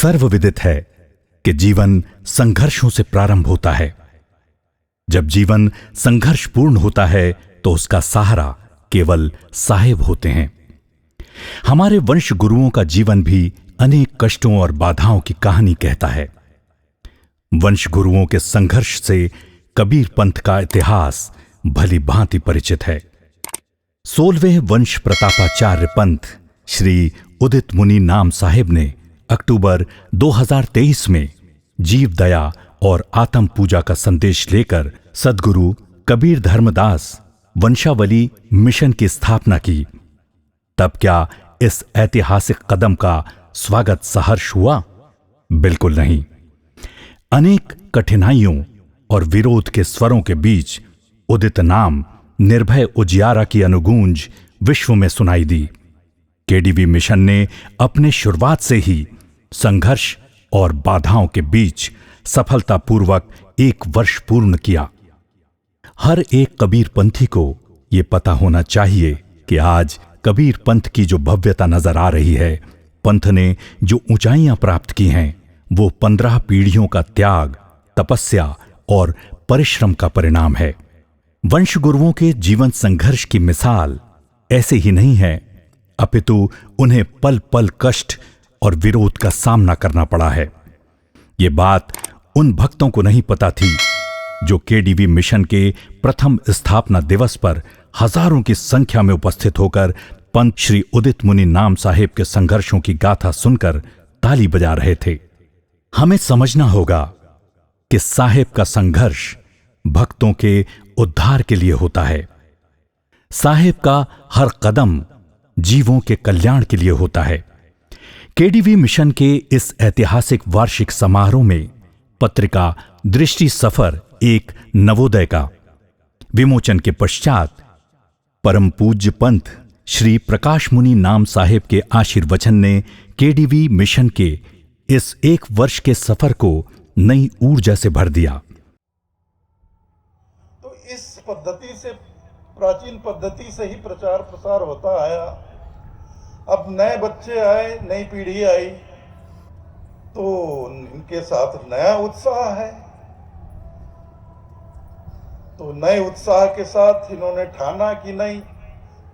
सर्वविदित है कि जीवन संघर्षों से प्रारंभ होता है। जब जीवन संघर्षपूर्ण होता है तो उसका सहारा केवल साहेब होते हैं। हमारे वंश गुरुओं का जीवन भी अनेक कष्टों और बाधाओं की कहानी कहता है। वंश गुरुओं के संघर्ष से कबीर पंथ का इतिहास भली भांति परिचित है। 16वें वंश प्रतापाचार्य पंथ श्री उदित मुनि नाम साहेब ने अक्टूबर 2023 में जीव दया और आत्म पूजा का संदेश लेकर सद्गुरु कबीर धर्मदास वंशावली मिशन की स्थापना की। तब क्या इस ऐतिहासिक कदम का स्वागत सहर्ष हुआ? बिल्कुल नहीं। अनेक कठिनाइयों और विरोध के स्वरों के बीच उदित नाम निर्भय उजियारा की अनुगूंज विश्व में सुनाई दी। केडीवी मिशन ने अपने शुरुआत से ही संघर्ष और बाधाओं के बीच सफलतापूर्वक 1 वर्ष पूर्ण किया। हर एक कबीर पंथी को यह पता होना चाहिए कि आज कबीर पंथ की जो भव्यता नजर आ रही है, पंथ ने जो ऊंचाइयां प्राप्त की हैं, वो 15 पीढ़ियों का त्याग, तपस्या और परिश्रम का परिणाम है। वंश गुरुओं के जीवन संघर्ष की मिसाल ऐसे ही नहीं है, अपितु उन्हें पल पल कष्ट और विरोध का सामना करना पड़ा है। ये बात उन भक्तों को नहीं पता थी जो केडीवी मिशन के प्रथम स्थापना दिवस पर हजारों की संख्या में उपस्थित होकर पंथ श्री उदित मुनि नाम साहेब के संघर्षों की गाथा सुनकर ताली बजा रहे थे। हमें समझना होगा कि साहेब का संघर्ष भक्तों के उद्धार के लिए होता है। साहेब का हर कदम जीवों के कल्याण के लिए होता है। केडीवी मिशन के इस ऐतिहासिक वार्षिक समारोह में पत्रिका दृष्टि सफर एक नवोदय का विमोचन के पश्चात परम पूज्य पंथ श्री प्रकाश मुनि नाम साहेब के आशीर्वचन ने केडीवी मिशन के इस 1 वर्ष के सफर को नई ऊर्जा से भर दिया। तो इस पद्धति से, प्राचीन पद्धति से ही प्रचार प्रसार होता आया। अब नए बच्चे आए, नई पीढ़ी आई, तो इनके साथ नया उत्साह है। तो नए उत्साह के साथ इन्होंने ठाना कि नहीं,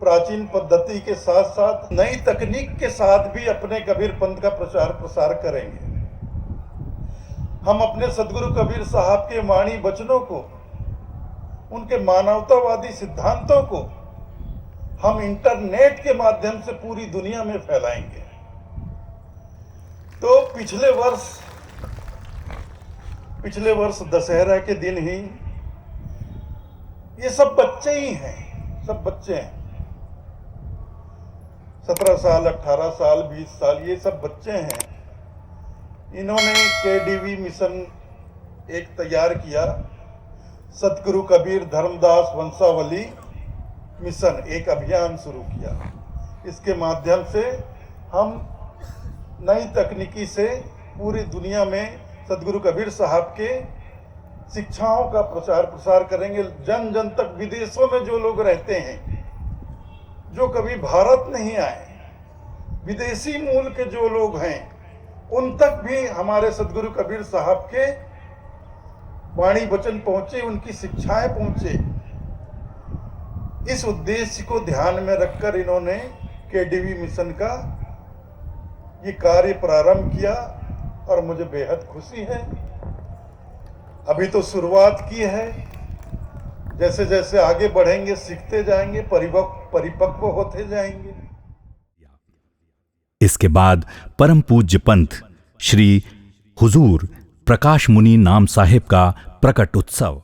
प्राचीन पद्धति के साथ साथ नई तकनीक के साथ भी अपने कबीर पंथ का प्रचार प्रसार करेंगे। हम अपने सदगुरु कबीर साहब के वाणी वचनों को, उनके मानवतावादी सिद्धांतों को हम इंटरनेट के माध्यम से पूरी दुनिया में फैलाएंगे। तो पिछले वर्ष दशहरा के दिन ही ये सब बच्चे ही हैं, सब बच्चे हैं, 17 साल, 18 साल, 20 साल, ये सब बच्चे हैं। इन्होंने केडीवी मिशन एक तैयार किया, सतगुरु कबीर धर्मदास वंशावली मिशन, एक अभियान शुरू किया। इसके माध्यम से हम नई तकनीकी से पूरी दुनिया में सतगुरु कबीर साहब के शिक्षाओं का प्रचार प्रसार करेंगे। जन जन तक, विदेशों में जो लोग रहते हैं, जो कभी भारत नहीं आए, विदेशी मूल के जो लोग हैं, उन तक भी हमारे सतगुरु कबीर साहब के वाणी वचन पहुंचे, उनकी शिक्षाएं पहुंचे। इस उद्देश्य को ध्यान में रखकर इन्होंने केडीवी मिशन का ये कार्य प्रारंभ किया और मुझे बेहद खुशी है। अभी तो शुरुआत की है, जैसे जैसे आगे बढ़ेंगे, सीखते जाएंगे, परिपक्व होते जाएंगे। इसके बाद परम पूज्य पंथ श्री हुजूर प्रकाश मुनि नाम साहेब का प्रकट उत्सव।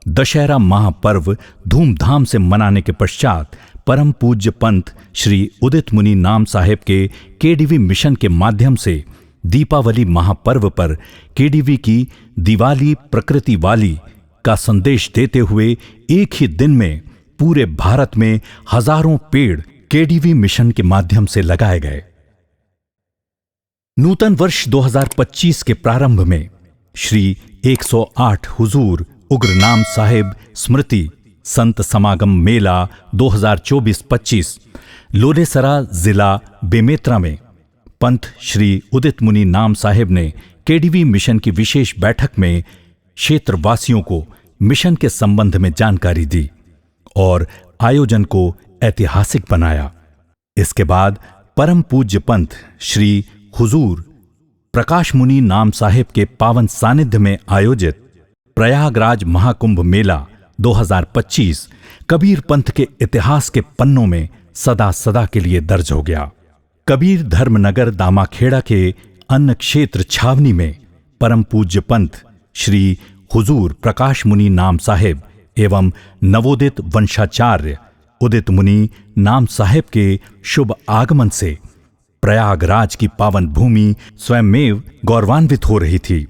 दशहरा महापर्व धूमधाम से मनाने के पश्चात परम पूज्य पंथ श्री उदित मुनि नाम साहेब के केडीवी मिशन के माध्यम से दीपावली महापर्व पर केडीवी की दिवाली प्रकृति वाली का संदेश देते हुए एक ही दिन में पूरे भारत में हजारों पेड़ केडीवी मिशन के माध्यम से लगाए गए। नूतन वर्ष 2025 के प्रारंभ में श्री 108 हुजूर उग्रनाम साहिब स्मृति संत समागम मेला 2024-25 लोलेसरा जिला बेमेतरा में पंत श्री उदित मुनि नाम साहिब ने केडीवी मिशन की विशेष बैठक में क्षेत्रवासियों को मिशन के संबंध में जानकारी दी और आयोजन को ऐतिहासिक बनाया। इसके बाद परम पूज्य पंत श्री हुजूर प्रकाश मुनि नाम साहिब के पावन सानिध्य में आयोजित प्रयागराज महाकुंभ मेला 2025 कबीर पंथ के इतिहास के पन्नों में सदा सदा के लिए दर्ज हो गया। कबीर धर्मनगर दामाखेड़ा के अन्न क्षेत्र छावनी में परम पूज्य पंत श्री हुजूर प्रकाश मुनि नाम साहिब एवं नवोदित वंशाचार्य उदित मुनि नाम साहिब के शुभ आगमन से प्रयागराज की पावन भूमि स्वयंमेव गौरवान्वित हो रही थी।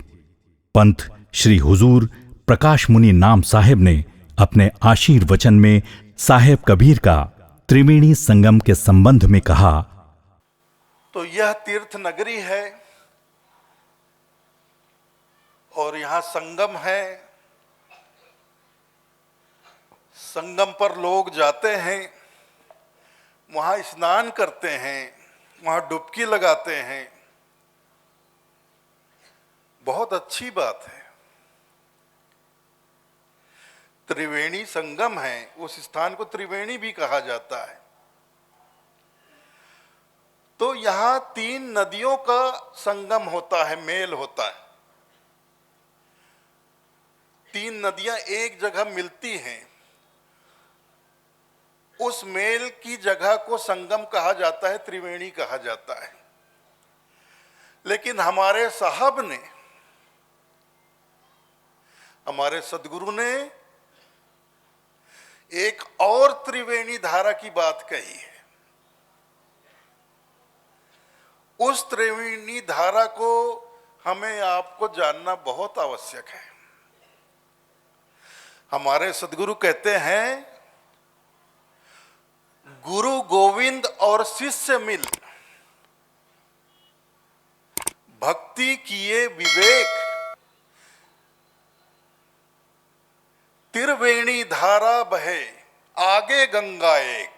पंत श्री हुजूर प्रकाश मुनि नाम साहिब ने अपने आशीर्वचन में साहेब कबीर का त्रिवेणी संगम के संबंध में कहा, तो यह तीर्थ नगरी है और यहाँ संगम है। संगम पर लोग जाते हैं, वहाँ स्नान करते हैं, वहाँ डुबकी लगाते हैं। बहुत अच्छी बात है। त्रिवेणी संगम है, उस स्थान को त्रिवेणी भी कहा जाता है। तो यहां 3 नदियों का संगम होता है, मेल होता है। 3 नदियां एक जगह मिलती हैं, उस मेल की जगह को संगम कहा जाता है, त्रिवेणी कहा जाता है। लेकिन हमारे साहब ने, हमारे सदगुरु ने एक और त्रिवेणी धारा की बात कही है। उस त्रिवेणी धारा को हमें आपको जानना बहुत आवश्यक है। हमारे सदगुरु कहते हैं, गुरु गोविंद और शिष्य मिल भक्ति किए विवेक, त्रिवेणी धारा बहे आगे गंगा एक।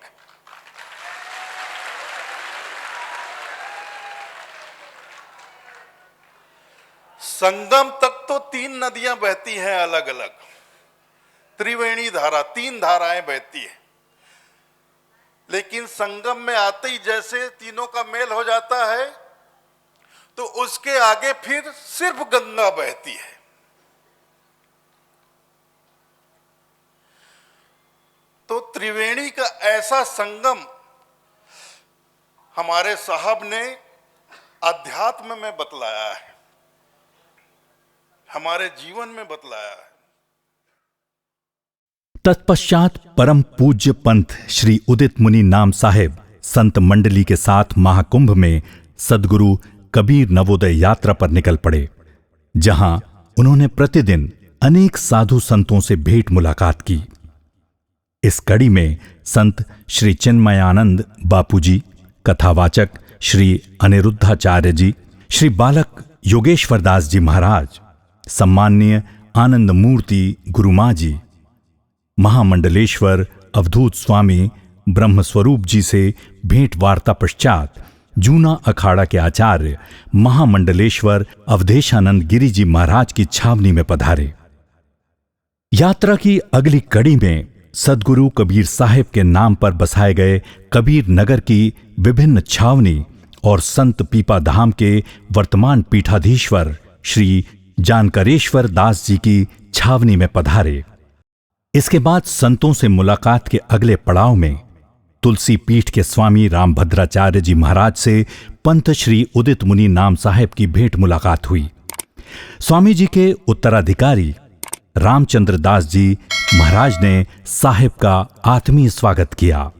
संगम तक तो 3 नदियां बहती हैं अलग अलग, त्रिवेणी धारा 3 धाराएं बहती हैं। लेकिन संगम में आते ही जैसे तीनों का मेल हो जाता है, तो उसके आगे फिर सिर्फ गंगा बहती है। तो त्रिवेणी का ऐसा संगम हमारे साहब ने अध्यात्म में बतलाया है, हमारे जीवन में बतलाया है। तत्पश्चात परम पूज्य पंत श्री उदित मुनि नाम साहिब संत मंडली के साथ महाकुंभ में सदगुरु कबीर नवोदय यात्रा पर निकल पड़े, जहां उन्होंने प्रतिदिन अनेक साधु संतों से भेंट मुलाकात की। इस कड़ी में संत श्री चिन्मयानंद बापूजी, कथावाचक श्री अनिरुद्धाचार्य जी, श्री बालक योगेश्वर दास जी महाराज, सम्माननीय आनंद मूर्ति गुरुमा जी, महामंडलेश्वर अवधूत स्वामी ब्रह्मस्वरूप जी से भेंट वार्ता पश्चात जूना अखाड़ा के आचार्य महामंडलेश्वर अवधेशानंद गिरी जी महाराज की छावनी में पधारे। यात्रा की अगली कड़ी में सदगुरु कबीर साहिब के नाम पर बसाए गए कबीर नगर की विभिन्न छावनी और संत पीपा धाम के वर्तमान पीठाधीश्वर श्री जानकरेश्वर दास जी की छावनी में पधारे। इसके बाद संतों से मुलाकात के अगले पड़ाव में तुलसी पीठ के स्वामी रामभद्राचार्य जी महाराज से पंत श्री उदित मुनि नाम साहिब की भेंट मुलाकात हुई। स्वामी जी के उत्तराधिकारी रामचंद्र दास जी महाराज ने साहिब का आत्मीय स्वागत किया।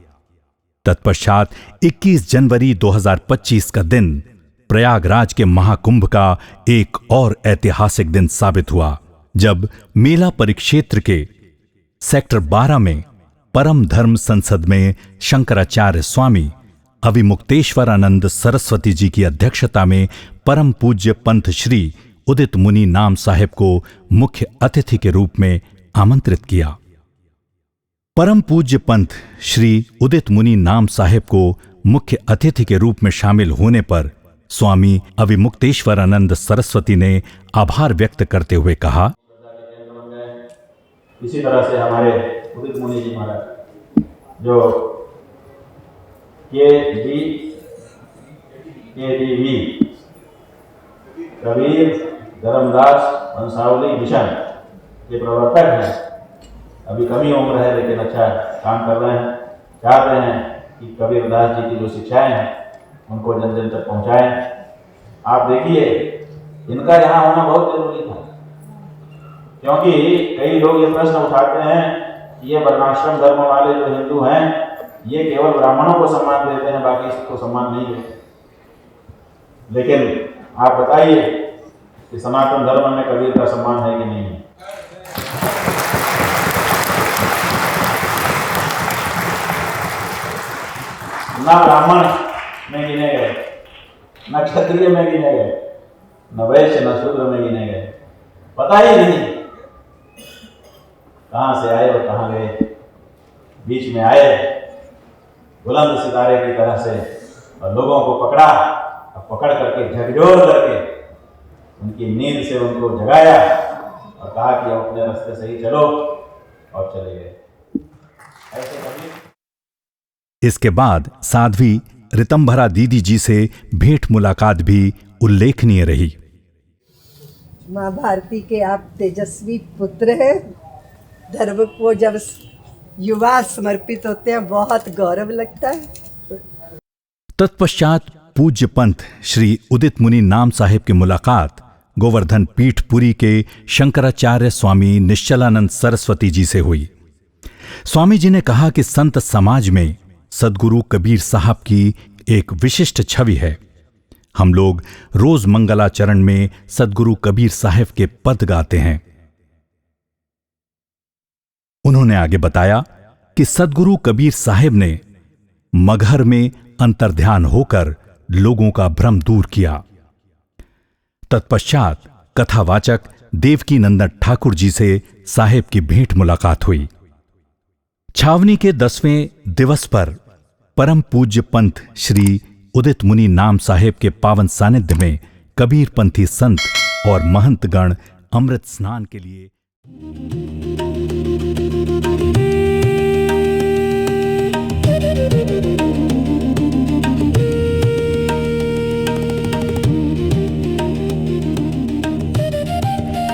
तत्पश्चात 21 जनवरी 2025 का दिन प्रयागराज के महाकुंभ का एक और ऐतिहासिक दिन साबित हुआ, जब मेला परिक्षेत्र के सेक्टर 12 में परम धर्म संसद में शंकराचार्य स्वामी अविमुक्तेश्वरानंद सरस्वती जी की अध्यक्षता में परम पूज्य पंथ श्री उदित मुनि नाम साहेब को मुख्य अतिथि के रूप में आमंत्रित किया। परम पूज्य पंथ श्री उदित मुनि नाम साहेब को मुख्य अतिथि के रूप में शामिल होने पर स्वामी अविमुक्तेश्वरानंद सरस्वती ने आभार व्यक्त करते हुए कहा, इसी तरह से हमारे उदित मुनि जी महाराज जो KDV कबीर धर्मदास वंशावली मिशन के प्रवर्तक हैं। अभी कमी उम्र है लेकिन अच्छा काम कर रहे हैं। चाह रहे हैं कि कबीरदास जी की जो शिक्षाएं हैं उनको जन जन तक पहुंचाएं। आप देखिए इनका यहाँ होना बहुत जरूरी था, क्योंकि कई लोग ये प्रश्न उठाते हैं कि ये वर्णाश्रम धर्म वाले जो हिंदू हैं ये केवल ब्राह्मणों को सम्मान देते हैं, बाकी सबको सम्मान नहीं देते। लेकिन आप बताइए कि सनातन धर्म में कबीर का सम्मान है कि नहीं है? ना ब्राह्मण में गिने गए, न क्षत्रिय में गिने गए, न वैश्य न शूद्र में गिने गए। पता ही नहीं कहां से आए और कहां गए। बीच में आए बुलंद सितारे की तरह से और लोगों को पकड़ा और पकड़ करके झकझोर करके उनकी नींद से उनको जगाया और कहा कि अपने रास्ते से ही चलो, और चले गए। ऐसे कभी इसके बाद साध्वी ऋतंभरा दीदी जी से भेंट मुलाकात भी उल्लेखनीय रही। माँ भारती के आप तेजस्वी पुत्र हैं। धर्म को जब युवा समर्पित होते हैं बहुत गौरव लगता है। तत्पश्चात पूज्य पंथ श्री उदित मुनि नाम साहेब की मुलाकात गोवर्धन पीठ पुरी के शंकराचार्य स्वामी निश्चलानंद सरस्वती जी से हुई। स्वामी जी ने कहा कि संत समाज में सद्गुरु कबीर साहब की एक विशिष्ट छवि है। हम लोग रोज मंगलाचरण में सद्गुरु कबीर साहब के पद गाते हैं। उन्होंने आगे बताया कि सद्गुरु कबीर साहब ने मगहर में अंतर्ध्यान होकर लोगों का भ्रम दूर किया। तत्पश्चात कथावाचक देवकी नंदन ठाकुर जी से साहेब की भेंट मुलाकात हुई। छावनी के 10वें दिवस पर परम पूज्य पंथ श्री उदित मुनि नाम साहेब के पावन सानिध्य में कबीरपंथी संत और महंतगण अमृत स्नान के लिए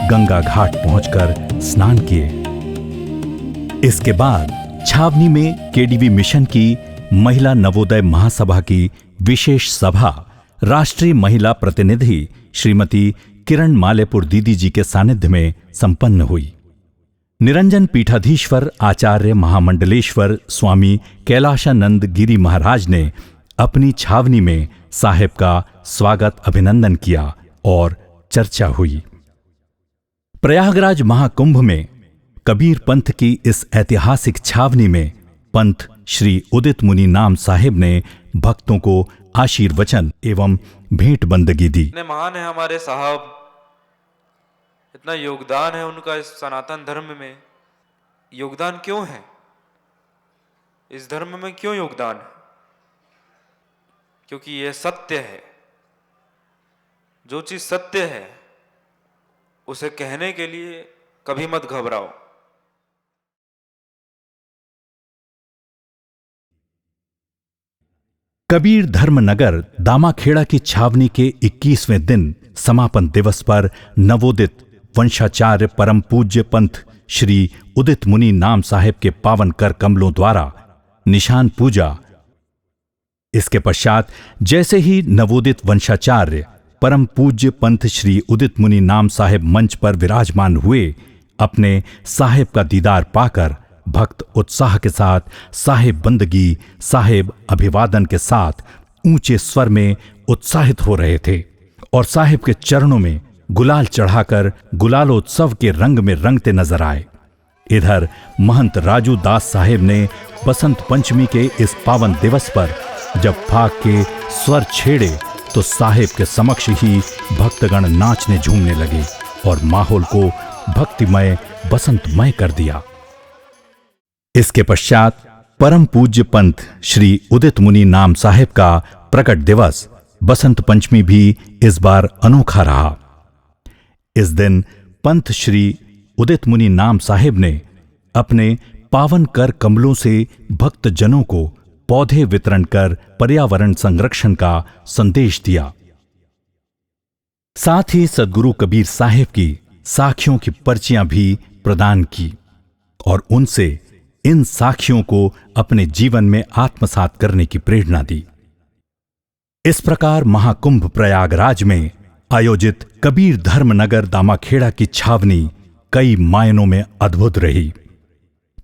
गंगा घाट पहुंचकर स्नान किए। इसके बाद छावनी में केडीवी मिशन की महिला नवोदय महासभा की विशेष सभा राष्ट्रीय महिला प्रतिनिधि श्रीमती किरण मालेपुर दीदी जी के सानिध्य में संपन्न हुई। निरंजन पीठाधीश्वर आचार्य महामंडलेश्वर स्वामी कैलाशानंद गिरी महाराज ने अपनी छावनी में साहेब का स्वागत अभिनंदन किया और चर्चा हुई। प्रयागराज महाकुंभ में कबीर पंथ की इस ऐतिहासिक छावनी में पंथ श्री उदित मुनि नाम साहेब ने भक्तों को आशीर्वचन एवं भेंट बंदगी दी। इतने महान है हमारे साहब, इतना योगदान है उनका इस सनातन धर्म में। योगदान क्यों है इस धर्म में? क्यों योगदान है? क्योंकि यह सत्य है। जो चीज सत्य है उसे कहने के लिए कभी मत घबराओ। कबीर धर्मनगर दामाखेड़ा की छावनी के 21वें दिन समापन दिवस पर नवोदित वंशाचार्य परम पूज्य पंथ श्री उदित मुनि नाम साहेब के पावन कर कमलों द्वारा निशान पूजा। इसके पश्चात जैसे ही नवोदित वंशाचार्य परम पूज्य पंथ श्री उदित मुनि नाम साहेब मंच पर विराजमान हुए, अपने साहेब का दीदार पाकर भक्त उत्साह के साथ साहेब बंदगी, साहेब अभिवादन के साथ ऊंचे स्वर में उत्साहित हो रहे थे और साहेब के चरणों में गुलाल चढ़ाकर गुलालोत्सव के रंग में रंगते नजर आए। इधर महंत राजू दास साहेब ने बसंत पंचमी के इस पावन दिवस पर जब फाग के स्वर छेड़े तो साहेब के समक्ष ही भक्तगण नाचने झूमने लगे और माहौल को भक्तिमय बसंतमय कर दिया। इसके पश्चात परम पूज्य पंथ श्री उदित मुनि नाम साहेब का प्रकट दिवस बसंत पंचमी भी इस बार अनोखा रहा। इस दिन पंथ श्री उदित मुनि नाम साहेब ने अपने पावन कर कमलों से भक्त जनों को पौधे वितरण कर पर्यावरण संरक्षण का संदेश दिया। साथ ही सदगुरु कबीर साहेब की साखियों की पर्चियां भी प्रदान की और उनसे इन साखियों को अपने जीवन में आत्मसात करने की प्रेरणा दी। इस प्रकार महाकुंभ प्रयागराज में आयोजित कबीर धर्मनगर दामाखेड़ा की छावनी कई मायनों में अद्भुत रही।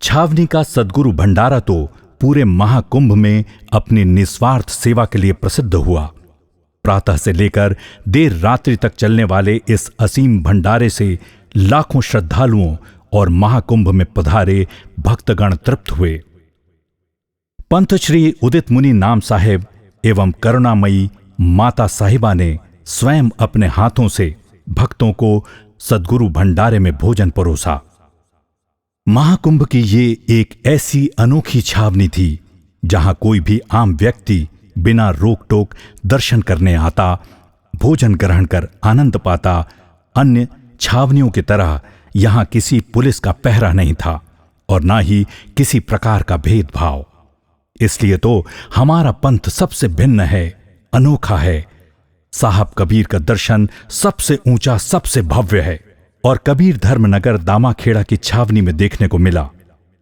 छावनी का सदगुरु भंडारा तो पूरे महाकुंभ में अपनी निस्वार्थ सेवा के लिए प्रसिद्ध हुआ। प्रातः से लेकर देर रात्रि तक चलने वाले इस असीम भंडारे से लाखों श्रद्धालुओं और महाकुंभ में पधारे भक्तगण तृप्त हुए। पंथ श्री उदित मुनि नाम साहेब एवं करुणामयी माता साहिबा ने स्वयं अपने हाथों से भक्तों को सदगुरु भंडारे में भोजन परोसा। महाकुंभ की ये एक ऐसी अनोखी छावनी थी जहां कोई भी आम व्यक्ति बिना रोक टोक दर्शन करने आता, भोजन ग्रहण कर आनंद पाता। अन्य छावनियों की तरह यहां किसी पुलिस का पहरा नहीं था और ना ही किसी प्रकार का भेदभाव। इसलिए तो हमारा पंथ सबसे भिन्न है, अनोखा है। साहब कबीर का दर्शन सबसे ऊंचा, सबसे भव्य है और कबीर धर्मनगर दामाखेड़ा की छावनी में देखने को मिला,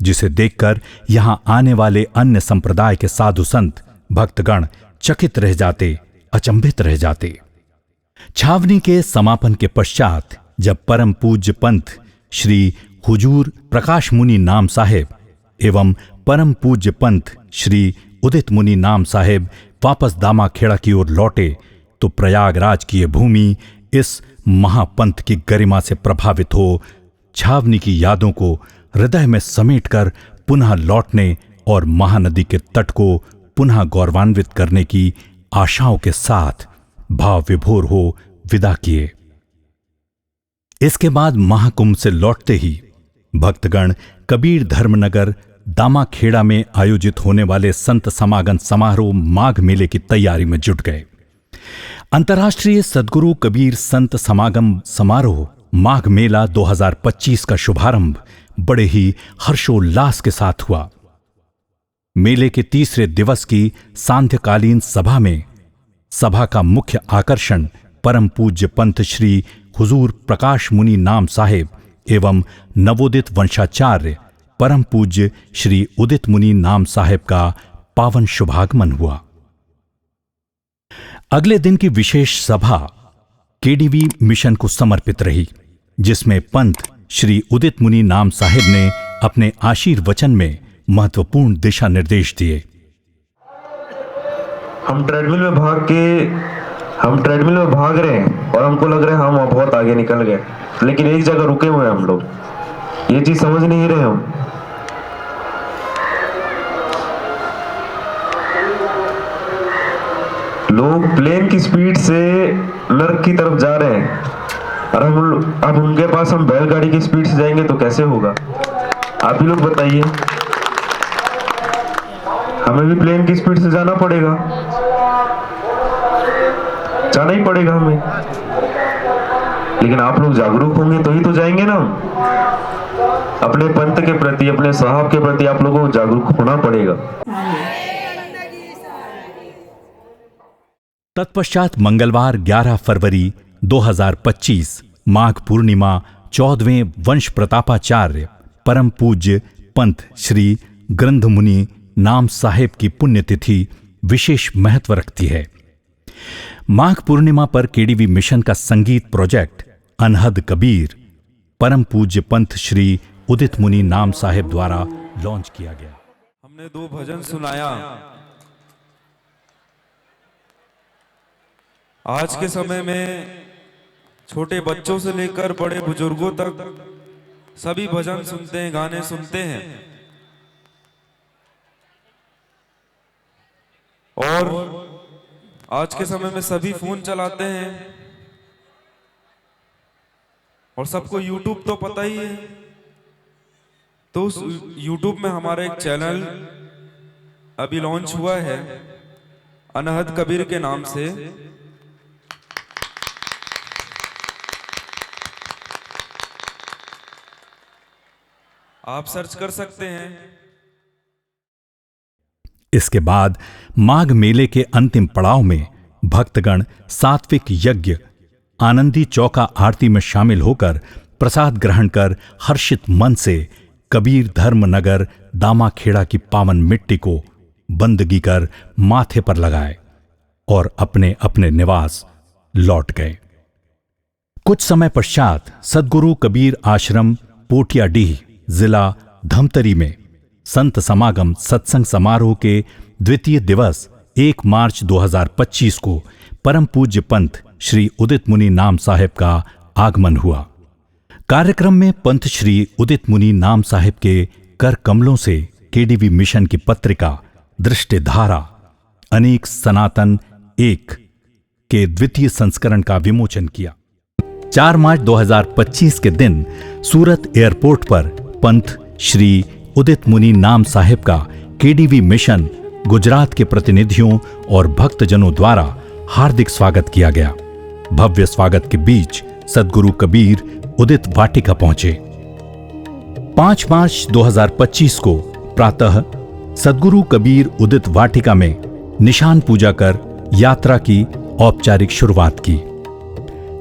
जिसे देखकर यहां आने वाले अन्य संप्रदाय के साधु संत भक्तगण चकित रह जाते, अचंभित रह जाते। छावनी के समापन के पश्चात जब परम पूज्य पंथ श्री हुजूर प्रकाश मुनि नाम साहेब एवं परम पूज्य पंथ श्री उदित मुनि नाम साहेब वापस दामाखेड़ा की ओर लौटे तो प्रयागराज की यह भूमि इस महापंथ की गरिमा से प्रभावित हो छावनी की यादों को हृदय में समेटकर पुनः लौटने और महानदी के तट को पुनः गौरवान्वित करने की आशाओं के साथ भाव विभोर हो विदा किए। इसके बाद महाकुंभ से लौटते ही भक्तगण कबीर धर्मनगर दामाखेड़ा में आयोजित होने वाले संत समागम समारोह माघ मेले की तैयारी में जुट गए। अंतर्राष्ट्रीय सदगुरु कबीर संत समागम समारोह माघ मेला 2025 का शुभारंभ बड़े ही हर्षोल्लास के साथ हुआ। मेले के तीसरे दिवस की सांध्यकालीन सभा में सभा का मुख्य आकर्षण परम पूज्य पंथ श्री हुजूर प्रकाश मुनि नाम साहेब एवं नवोदित वंशाचार्य परम पूज्य श्री उदित मुनि नाम साहेब का पावन शुभागमन हुआ। अगले दिन की विशेष सभा केडीवी मिशन को समर्पित रही, जिसमें पंथ श्री उदित मुनि नाम साहेब ने अपने आशीर्वचन में महत्वपूर्ण दिशा निर्देश दिए। हम ट्रेडमिल में भाग रहे हैं और हमको लग रहा है हम बहुत आगे निकल गए, लेकिन एक जगह रुके हुए हैं हम लोग। ये चीज समझ नहीं रहे हम। लोग प्लेन की स्पीड से नर्क की तरफ जा रहे हैं और अब उनके पास हम बैलगाड़ी की स्पीड से जाएंगे तो कैसे होगा? आप ही लोग बताइए। हमें भी प्लेन की स्पीड से जाना पड़ेगा, जाना ही पड़ेगा हमें। लेकिन आप लोग जागरूक होंगे तो ही तो जाएंगे ना। अपने पंथ के प्रति, अपने साहब के प्रति आप लोगों को जागरूक होना पड़ेगा। तत्पश्चात मंगलवार 11 फरवरी 2025 माघ पूर्णिमा 14वें वंश प्रतापाचार्य परम पूज्य पंथ श्री ग्रंथमुनि नाम साहेब की पुण्यतिथि विशेष महत्व रखती है। माघ पूर्णिमा पर केडीवी मिशन का संगीत प्रोजेक्ट अनहद कबीर परम पूज्य पंथ श्री उदित मुनि नाम साहेब द्वारा लॉन्च किया गया। हमने 2 भजन सुनाया। आज के समय में छोटे बच्चों से लेकर बड़े बुजुर्गों तक सभी भजन सुनते हैं, गाने सुनते हैं। और आज के समय में सभी फोन चलाते हैं और सबको YouTube तो पता ही है। तो उस YouTube में हमारा एक चैनल अभी लॉन्च हुआ है अनहद कबीर के नाम से। आप सर्च कर सकते हैं। इसके बाद माघ मेले के अंतिम पड़ाव में भक्तगण सात्विक यज्ञ आनंदी चौका आरती में शामिल होकर प्रसाद ग्रहण कर हर्षित मन से कबीर धर्म नगर दामाखेड़ा की पावन मिट्टी को बंदगी कर माथे पर लगाए और अपने अपने निवास लौट गए। कुछ समय पश्चात सद्गुरु कबीर आश्रम पोटियाडीह जिला धमतरी में संत समागम सत्संग समारोह के द्वितीय दिवस 1 मार्च 2025 को परम पूज्य पंत श्री उदित मुनि नाम साहेब का आगमन हुआ। कार्यक्रम में पंत श्री उदित मुनि नाम साहेब के कर कमलों से केडीवी मिशन की पत्रिका दृष्टिधारा अनेक सनातन 1 के द्वितीय संस्करण का विमोचन किया। 4 मार्च 2025 के दिन सूरत एयरपोर्ट पर पंत श्री उदित मुनि नाम साहेब का केडीवी मिशन गुजरात के प्रतिनिधियों और भक्तजनों द्वारा हार्दिक स्वागत किया गया। भव्य स्वागत के बीच सद्गुरु कबीर उदित वाटिका पहुंचे। 5 मार्च 2025 को प्रातः सद्गुरु कबीर उदित वाटिका में निशान पूजा कर यात्रा की औपचारिक शुरुआत की।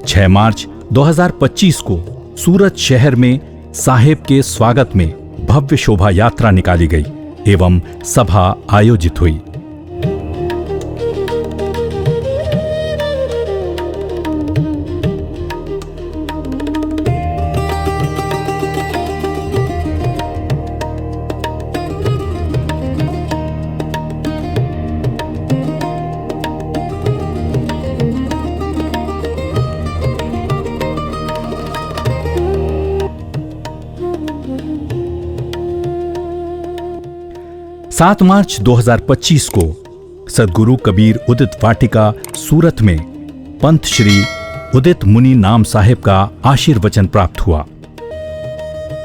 6 मार्च 2025 को सूरत शहर में साहेब के स्वागत में भव्य शोभा यात्रा निकाली गई एवं सभा आयोजित हुई। सात मार्च 2025 को सद्गुरु कबीर उदित वाटिका सूरत में पंत श्री उदित मुनि नाम साहेब का आशीर्वचन प्राप्त हुआ।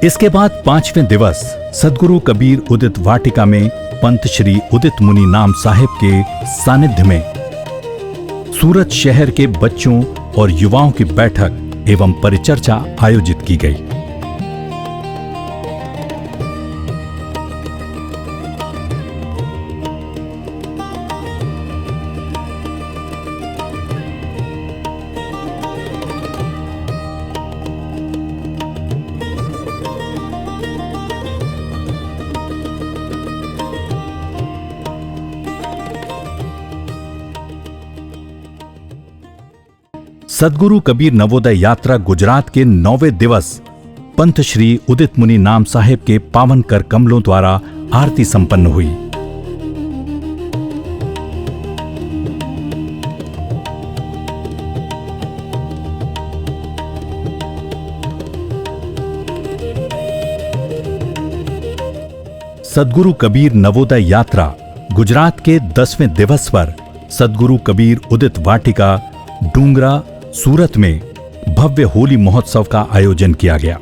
इसके बाद 5वें दिवस सद्गुरु कबीर उदित वाटिका में पंत श्री उदित मुनि नाम साहेब के सानिध्य में सूरत शहर के बच्चों और युवाओं की बैठक एवं परिचर्चा आयोजित की गई। सद्गुरु कबीर नवोदय यात्रा गुजरात के 9वें दिवस पंत श्री उदित मुनि नाम साहेब के पावन कर कमलों द्वारा आरती संपन्न हुई। सद्गुरु कबीर नवोदय यात्रा गुजरात के 10वें दिवस पर सद्गुरु कबीर उदित वाटिका डूंगरा सूरत में भव्य होली महोत्सव का आयोजन किया गया।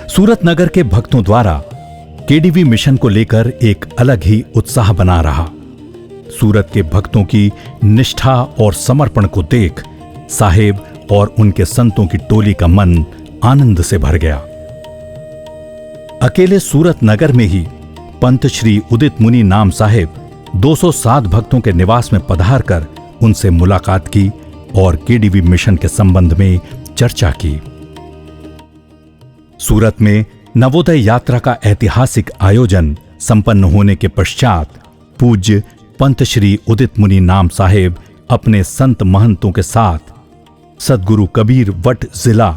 सूरत नगर के भक्तों द्वारा केडीवी मिशन को लेकर एक अलग ही उत्साह बना रहा। सूरत के भक्तों की निष्ठा और समर्पण को देख साहेब और उनके संतों की टोली का मन आनंद से भर गया। अकेले सूरत नगर में ही पंत श्री उदित मुनि नाम साहेब 207 भक्तों के निवास में पधार कर उनसे मुलाकात की और केडीवी मिशन के संबंध में चर्चा की। सूरत में नवोदय यात्रा का ऐतिहासिक आयोजन संपन्न होने के पश्चात पूज्य पंत श्री उदित मुनि नाम साहेब अपने संत महंतों के साथ सदगुरु कबीर वट जिला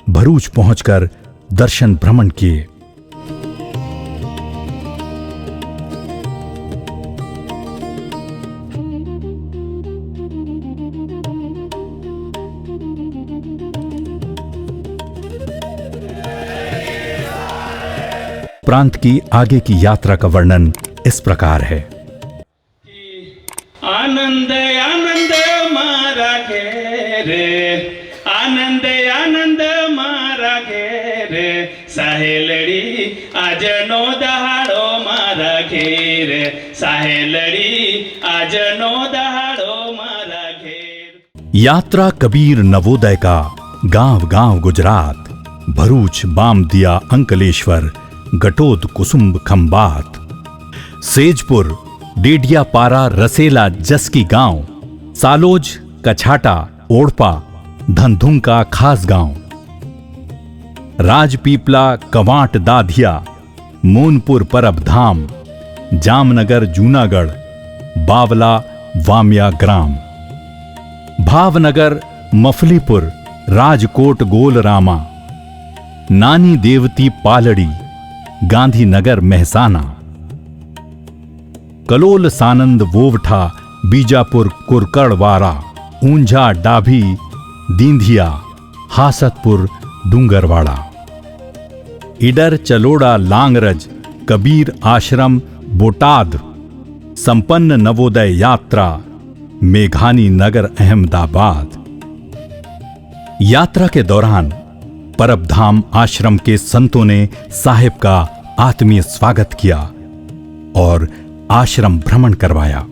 भरूच पहुंचकर दर्शन भ्रमण किए। प्रांत की आगे की यात्रा का वर्णन इस प्रकार है। आनंद आनंद मारा घेर, आनंद आनंद मारा घेर, साहेलड़ी आज नो दहाड़ो मारा घेर, साहेलड़ी आज नो दहाड़ो मारा घेर। यात्रा कबीर नवोदय का गांव गांव गुजरात, भरूच बामदिया अंकलेश्वर, गटोद कुसुम्ब खंबात, सेजपुर डेडियापारा रसेला जसकी गांव, सालोज कछाटा ओड़पा धनधुंका खास गांव, राजपीपला कवांट दाधिया मोनपुर परब धाम, जामनगर जूनागढ़, बावला वामिया ग्राम, भावनगर मफलीपुर राजकोट गोलरामा, नानी देवती पालड़ी गांधीनगर महसाना, कलोल सानंद वोवठा बीजापुर कुरकड़वारा, ऊंझा डाभी दींधिया हासतपुर डूंगरवाड़ा, इडर चलोड़ा लांगरज कबीर आश्रम बोटाद, संपन्न नवोदय यात्रा मेघानी नगर अहमदाबाद। यात्रा के दौरान परबधाम आश्रम के संतों ने साहिब का आत्मीय स्वागत किया और आश्रम भ्रमण करवाया।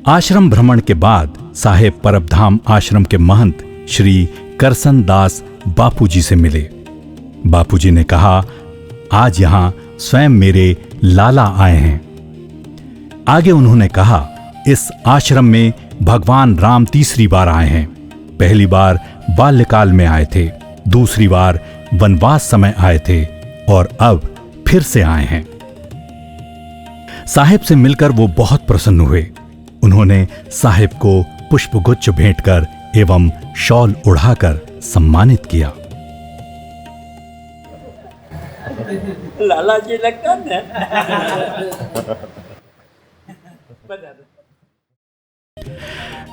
आश्रम भ्रमण के बाद साहिब परबधाम आश्रम के महंत श्री करसन दास बापूजी से मिले। बापूजी ने कहा, आज यहां स्वयं मेरे लाला आए हैं। आगे उन्होंने कहा, इस आश्रम में भगवान राम तीसरी बार आए हैं। पहली बार बाल्यकाल में आए थे, दूसरी बार वनवास समय आए थे और अब फिर से आए हैं। साहिब से मिलकर वो बहुत प्रसन्न हुए। उन्होंने साहिब को पुष्पगुच्छ भेंट कर एवं शॉल उड़ाकर सम्मानित किया। लाला जी लगता है।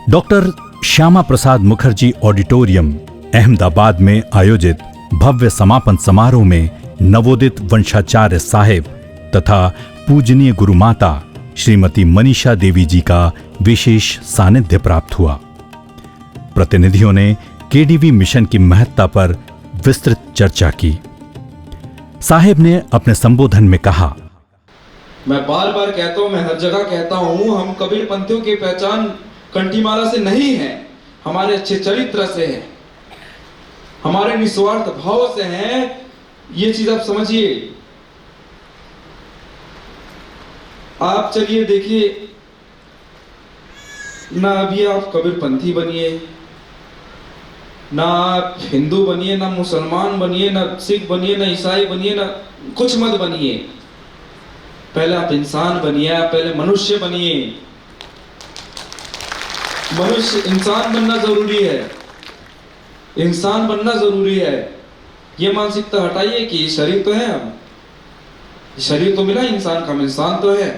डॉक्टर श्यामा प्रसाद मुखर्जी ऑडिटोरियम अहमदाबाद में आयोजित भव्य समापन समारोह में नवोदित वंशाचार्य साहिब तथा पूजनीय गुरुमाता श्रीमती मनीषा देवी जी का विशेष सानिध्य प्राप्त हुआ। प्रतिनिधियों ने केडीवी मिशन की महत्ता पर विस्तृत चर्चा की। साहिब ने अपने संबोधन में कहा, मैं बार बार कहता हूं, मैं हर जगह कहता हूं, हम कबीर पंथियों की पहचान कंठीमाला से नहीं है, हमारे अच्छे चरित्र से है, हमारे निस्वार्थ भाव से है। ये चीज आप समझिए। आप चलिए देखिए ना, अभी आप कबीर पंथी बनिए, ना आप हिंदू बनिए, ना मुसलमान बनिए, ना सिख बनिए, ना ईसाई बनिए, ना कुछ मत बनिए। पहले आप इंसान बनिए, आप पहले मनुष्य बनिए। मनुष्य इंसान बनना जरूरी है, इंसान बनना जरूरी है। ये मानसिकता हटाइए कि शरीर तो है, हम शरीर तो मिला इंसान का, हम इंसान तो है।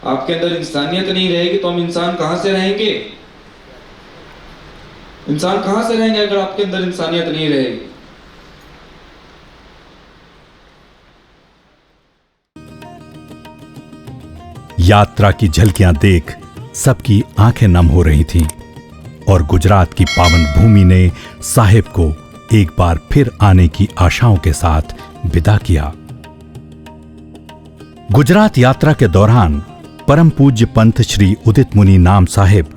आपके अंदर इंसानियत नहीं रहेगी तो हम इंसान कहां से रहेंगे? इंसान कहां से रहेंगे अगर आपके अंदर इंसानियत नहीं रहेगी? यात्रा की झलकियां देख सबकी आंखें नम हो रही थीं और गुजरात की पावन भूमि ने साहिब को एक बार फिर आने की आशाओं के साथ विदा किया। गुजरात यात्रा के दौरान परम पूज्य पंत श्री उदित मुनि नाम साहिब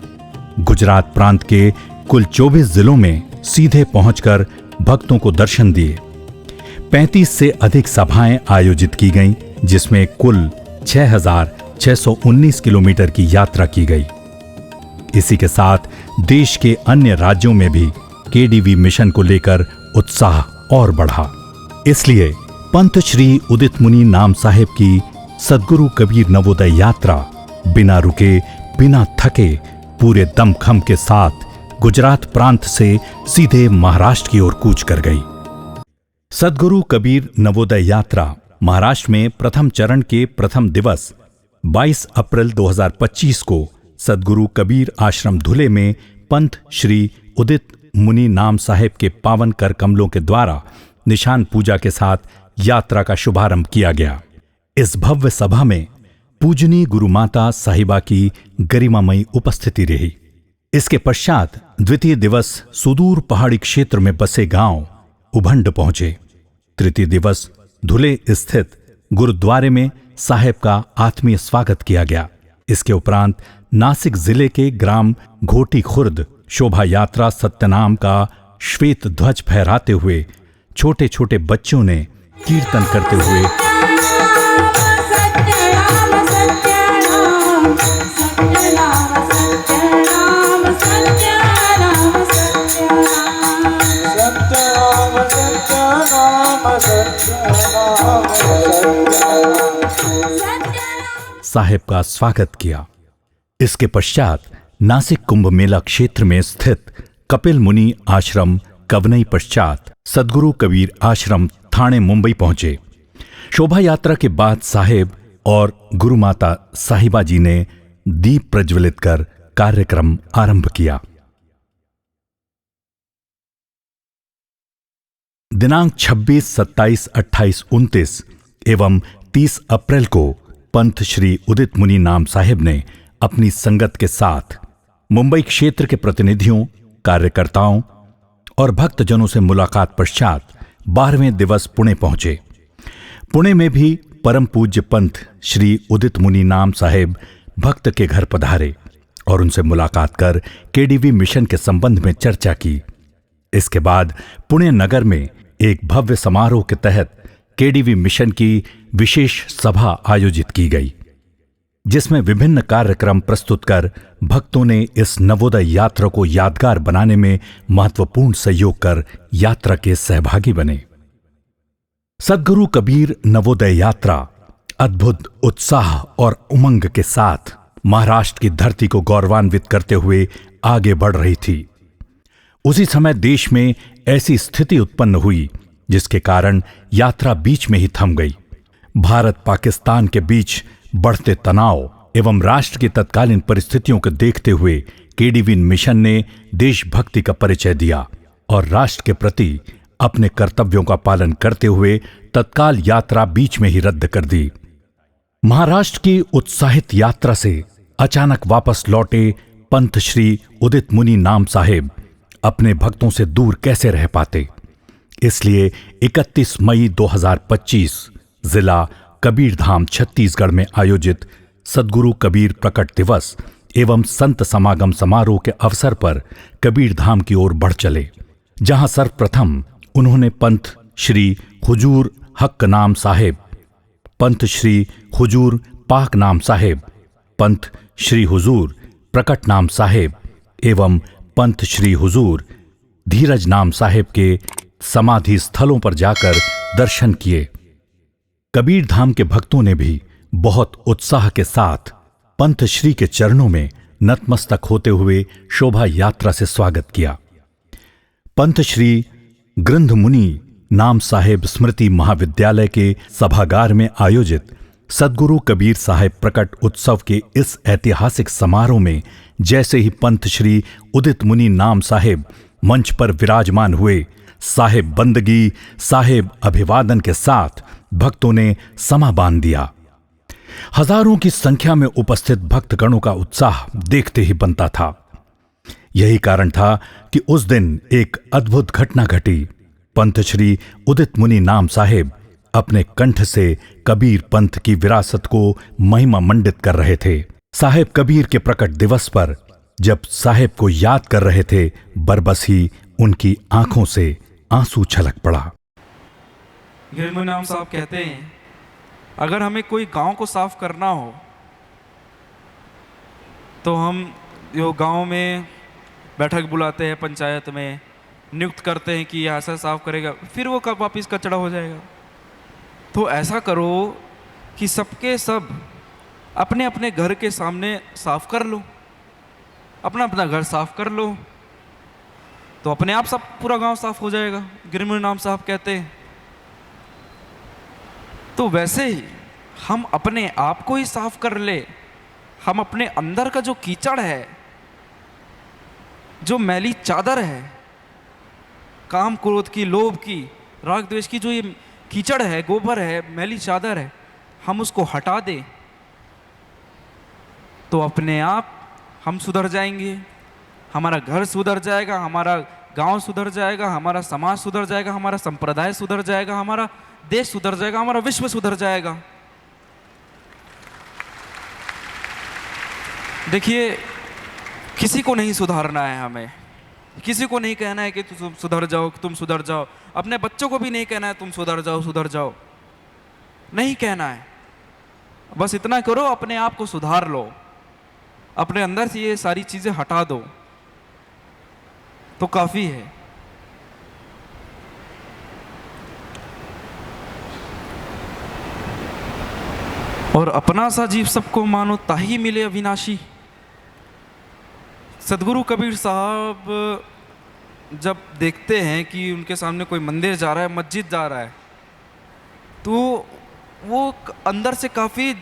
गुजरात प्रांत के कुल 24 जिलों में सीधे पहुंचकर भक्तों को दर्शन दिए। 35 से अधिक सभाएं आयोजित की गईं, जिसमें कुल 619 किलोमीटर की यात्रा की गई। इसी के साथ देश के अन्य राज्यों में भी केडीवी मिशन को लेकर उत्साह और बढ़ा। इसलिए पंत श्री उदित मुनि नाम साहेब की सद्गुरु कबीर नवोदय यात्रा बिना रुके, बिना थके, पूरे दमखम के साथ गुजरात प्रांत से सीधे महाराष्ट्र की ओर कूच कर गई। सद्गुरु कबीर नवोदय यात्रा महाराष्ट्र में प्रथम चरण के प्रथम दिवस 22 अप्रैल 2025 को सद्गुरु कबीर आश्रम धुले में पंत श्री उदित मुनि नाम साहेब के पावन कर कमलों के द्वारा निशान पूजा के साथ यात्रा का शुभारंभ किया गया। इस भव्य सभा में पूजनीय गुरु माता साहिबा की गरिमामयी उपस्थिति रही। इसके पश्चात द्वितीय दिवस सुदूर पहाड़ी क्षेत्र में बसे गांव उभंड पहुंचे। तृतीय दिवस धुले स्थित गुरुद्वारे में साहेब का आत्मीय स्वागत किया गया। इसके उपरांत नासिक जिले के ग्राम घोटी खुर्द शोभा यात्रा सत्यनाम का श्वेत ध्वज फहराते हुए छोटे छोटे बच्चों ने कीर्तन करते हुए साहेब का स्वागत किया। इसके पश्चात नासिक कुंभ मेला क्षेत्र में स्थित कपिल मुनि आश्रम कवनई पश्चात सद्गुरु कबीर आश्रम थाने मुंबई पहुंचे। शोभा यात्रा के बाद साहेब और गुरु माता साहिबा जी ने दीप प्रज्वलित कर कार्यक्रम आरंभ किया। दिनांक 26, 27, 28, 29 एवं 30 अप्रैल को पंत श्री उदित मुनि नाम साहेब ने अपनी संगत के साथ मुंबई क्षेत्र के प्रतिनिधियों, कार्यकर्ताओं और भक्तजनों से मुलाकात पश्चात 12वें दिवस पुणे पहुंचे। पुणे में भी परम पूज्य पंत श्री उदित मुनि नाम साहेब भक्त के घर पधारे और उनसे मुलाकात कर केडीवी मिशन के संबंध में चर्चा की। इसके बाद पुणे नगर में एक भव्य समारोह के तहत केडीवी मिशन की विशेष सभा आयोजित की गई, जिसमें विभिन्न कार्यक्रम प्रस्तुत कर भक्तों ने इस नवोदय यात्रा को यादगार बनाने में महत्वपूर्ण सहयोग कर यात्रा के सहभागी बने। सद्गुरु कबीर नवोदय यात्रा अद्भुत उत्साह और उमंग के साथ महाराष्ट्र की धरती को गौरवान्वित करते हुए आगे बढ़ रही थी। उसी समय देश में ऐसी स्थिति उत्पन्न हुई जिसके कारण यात्रा बीच में ही थम गई। भारत पाकिस्तान के बीच बढ़ते तनाव एवं राष्ट्र की तत्कालीन परिस्थितियों को देखते हुए केडीवी मिशन ने देशभक्ति का परिचय दिया और राष्ट्र के प्रति अपने कर्तव्यों का पालन करते हुए तत्काल यात्रा बीच में ही रद्द कर दी। महाराष्ट्र की उत्साहित यात्रा से अचानक वापस लौटे पंत श्री उदित मुनि नाम साहेब अपने भक्तों से दूर कैसे रह पाते। इसलिए 31 मई 2025 जिला कबीरधाम छत्तीसगढ़ में आयोजित सद्गुरु कबीर प्रकट दिवस एवं संत समागम समारोह के अवसर पर कबीरधाम की ओर बढ़ चले, जहां सर्वप्रथम उन्होंने पंत श्री हुजूर हक नाम साहेब, पंत श्री हुजूर पाक नाम साहेब, पंत श्री हुजूर प्रकट नाम साहेब एवं पंत श्री हुजूर धीरज नाम साहेब के समाधि स्थलों पर जाकर दर्शन किए। कबीरधाम के भक्तों ने भी बहुत उत्साह के साथ पंत श्री के चरणों में नतमस्तक होते हुए शोभा यात्रा से स्वागत किया। पंत श्री ग्रंथ मुनि नाम साहेब स्मृति महाविद्यालय के सभागार में आयोजित सद्गुरु कबीर साहेब प्रकट उत्सव के इस ऐतिहासिक समारोह में जैसे ही पंत श्री उदित मुनि नाम साहेब मंच पर विराजमान हुए, साहेब बंदगी, साहेब अभिवादन के साथ भक्तों ने समा बांध दिया। हजारों की संख्या में उपस्थित भक्तगणों का उत्साह देखते ही बनता था। यही कारण था कि उस दिन एक अद्भुत घटना घटी। पंत श्री उदित मुनि नाम साहेब अपने कंठ से कबीर पंथ की विरासत को महिमा मंडित कर रहे थे। साहेब कबीर के प्रकट दिवस पर जब साहेब को याद कर रहे थे, बरबस ही उनकी आंखों से आंसू छलक पड़ा। गिरमुनि नाम साहब कहते हैं, अगर हमें कोई गांव को साफ करना हो तो हम यो गांव में बैठक बुलाते हैं, पंचायत में नियुक्त करते हैं कि ये ऐसा साफ करेगा, फिर वो कब वापिस कचरा हो जाएगा। तो ऐसा करो कि सबके सब अपने अपने घर के सामने साफ कर लो, अपना अपना घर साफ कर लो, तो अपने आप सब पूरा गांव साफ हो जाएगा। ग्रामीण नाम साहब कहते हैं। तो वैसे ही हम अपने आप को ही साफ कर ले, हम अपने अंदर का जो कीचड़ है, जो मैली चादर है, काम क्रोध की, लोभ की, राग द्वेष की, जो ये कीचड़ है, गोबर है, मैली चादर है, हम उसको हटा दें तो अपने आप हम सुधर जाएंगे। हमारा घर सुधर जाएगा, हमारा गांव सुधर जाएगा, हमारा समाज सुधर जाएगा, हमारा संप्रदाय सुधर जाएगा, हमारा देश सुधर जाएगा, हमारा विश्व सुधर जाएगा। देखिए, किसी को नहीं सुधारना है, हमें किसी को नहीं कहना है कि तुम सुधर जाओ, तुम सुधर जाओ। अपने बच्चों को भी नहीं कहना है तुम सुधर जाओ, सुधर जाओ, नहीं कहना है। बस इतना करो, अपने आप को सुधार लो, अपने अंदर से ये सारी चीजें हटा दो तो काफी है। और अपना सा जीव सबको मानो, ताही मिले अविनाशी। सदगुरु कबीर साहब जब देखते हैं कि उनके सामने कोई मंदिर जा रहा है, मस्जिद जा रहा है, तो वो अंदर से काफ़ी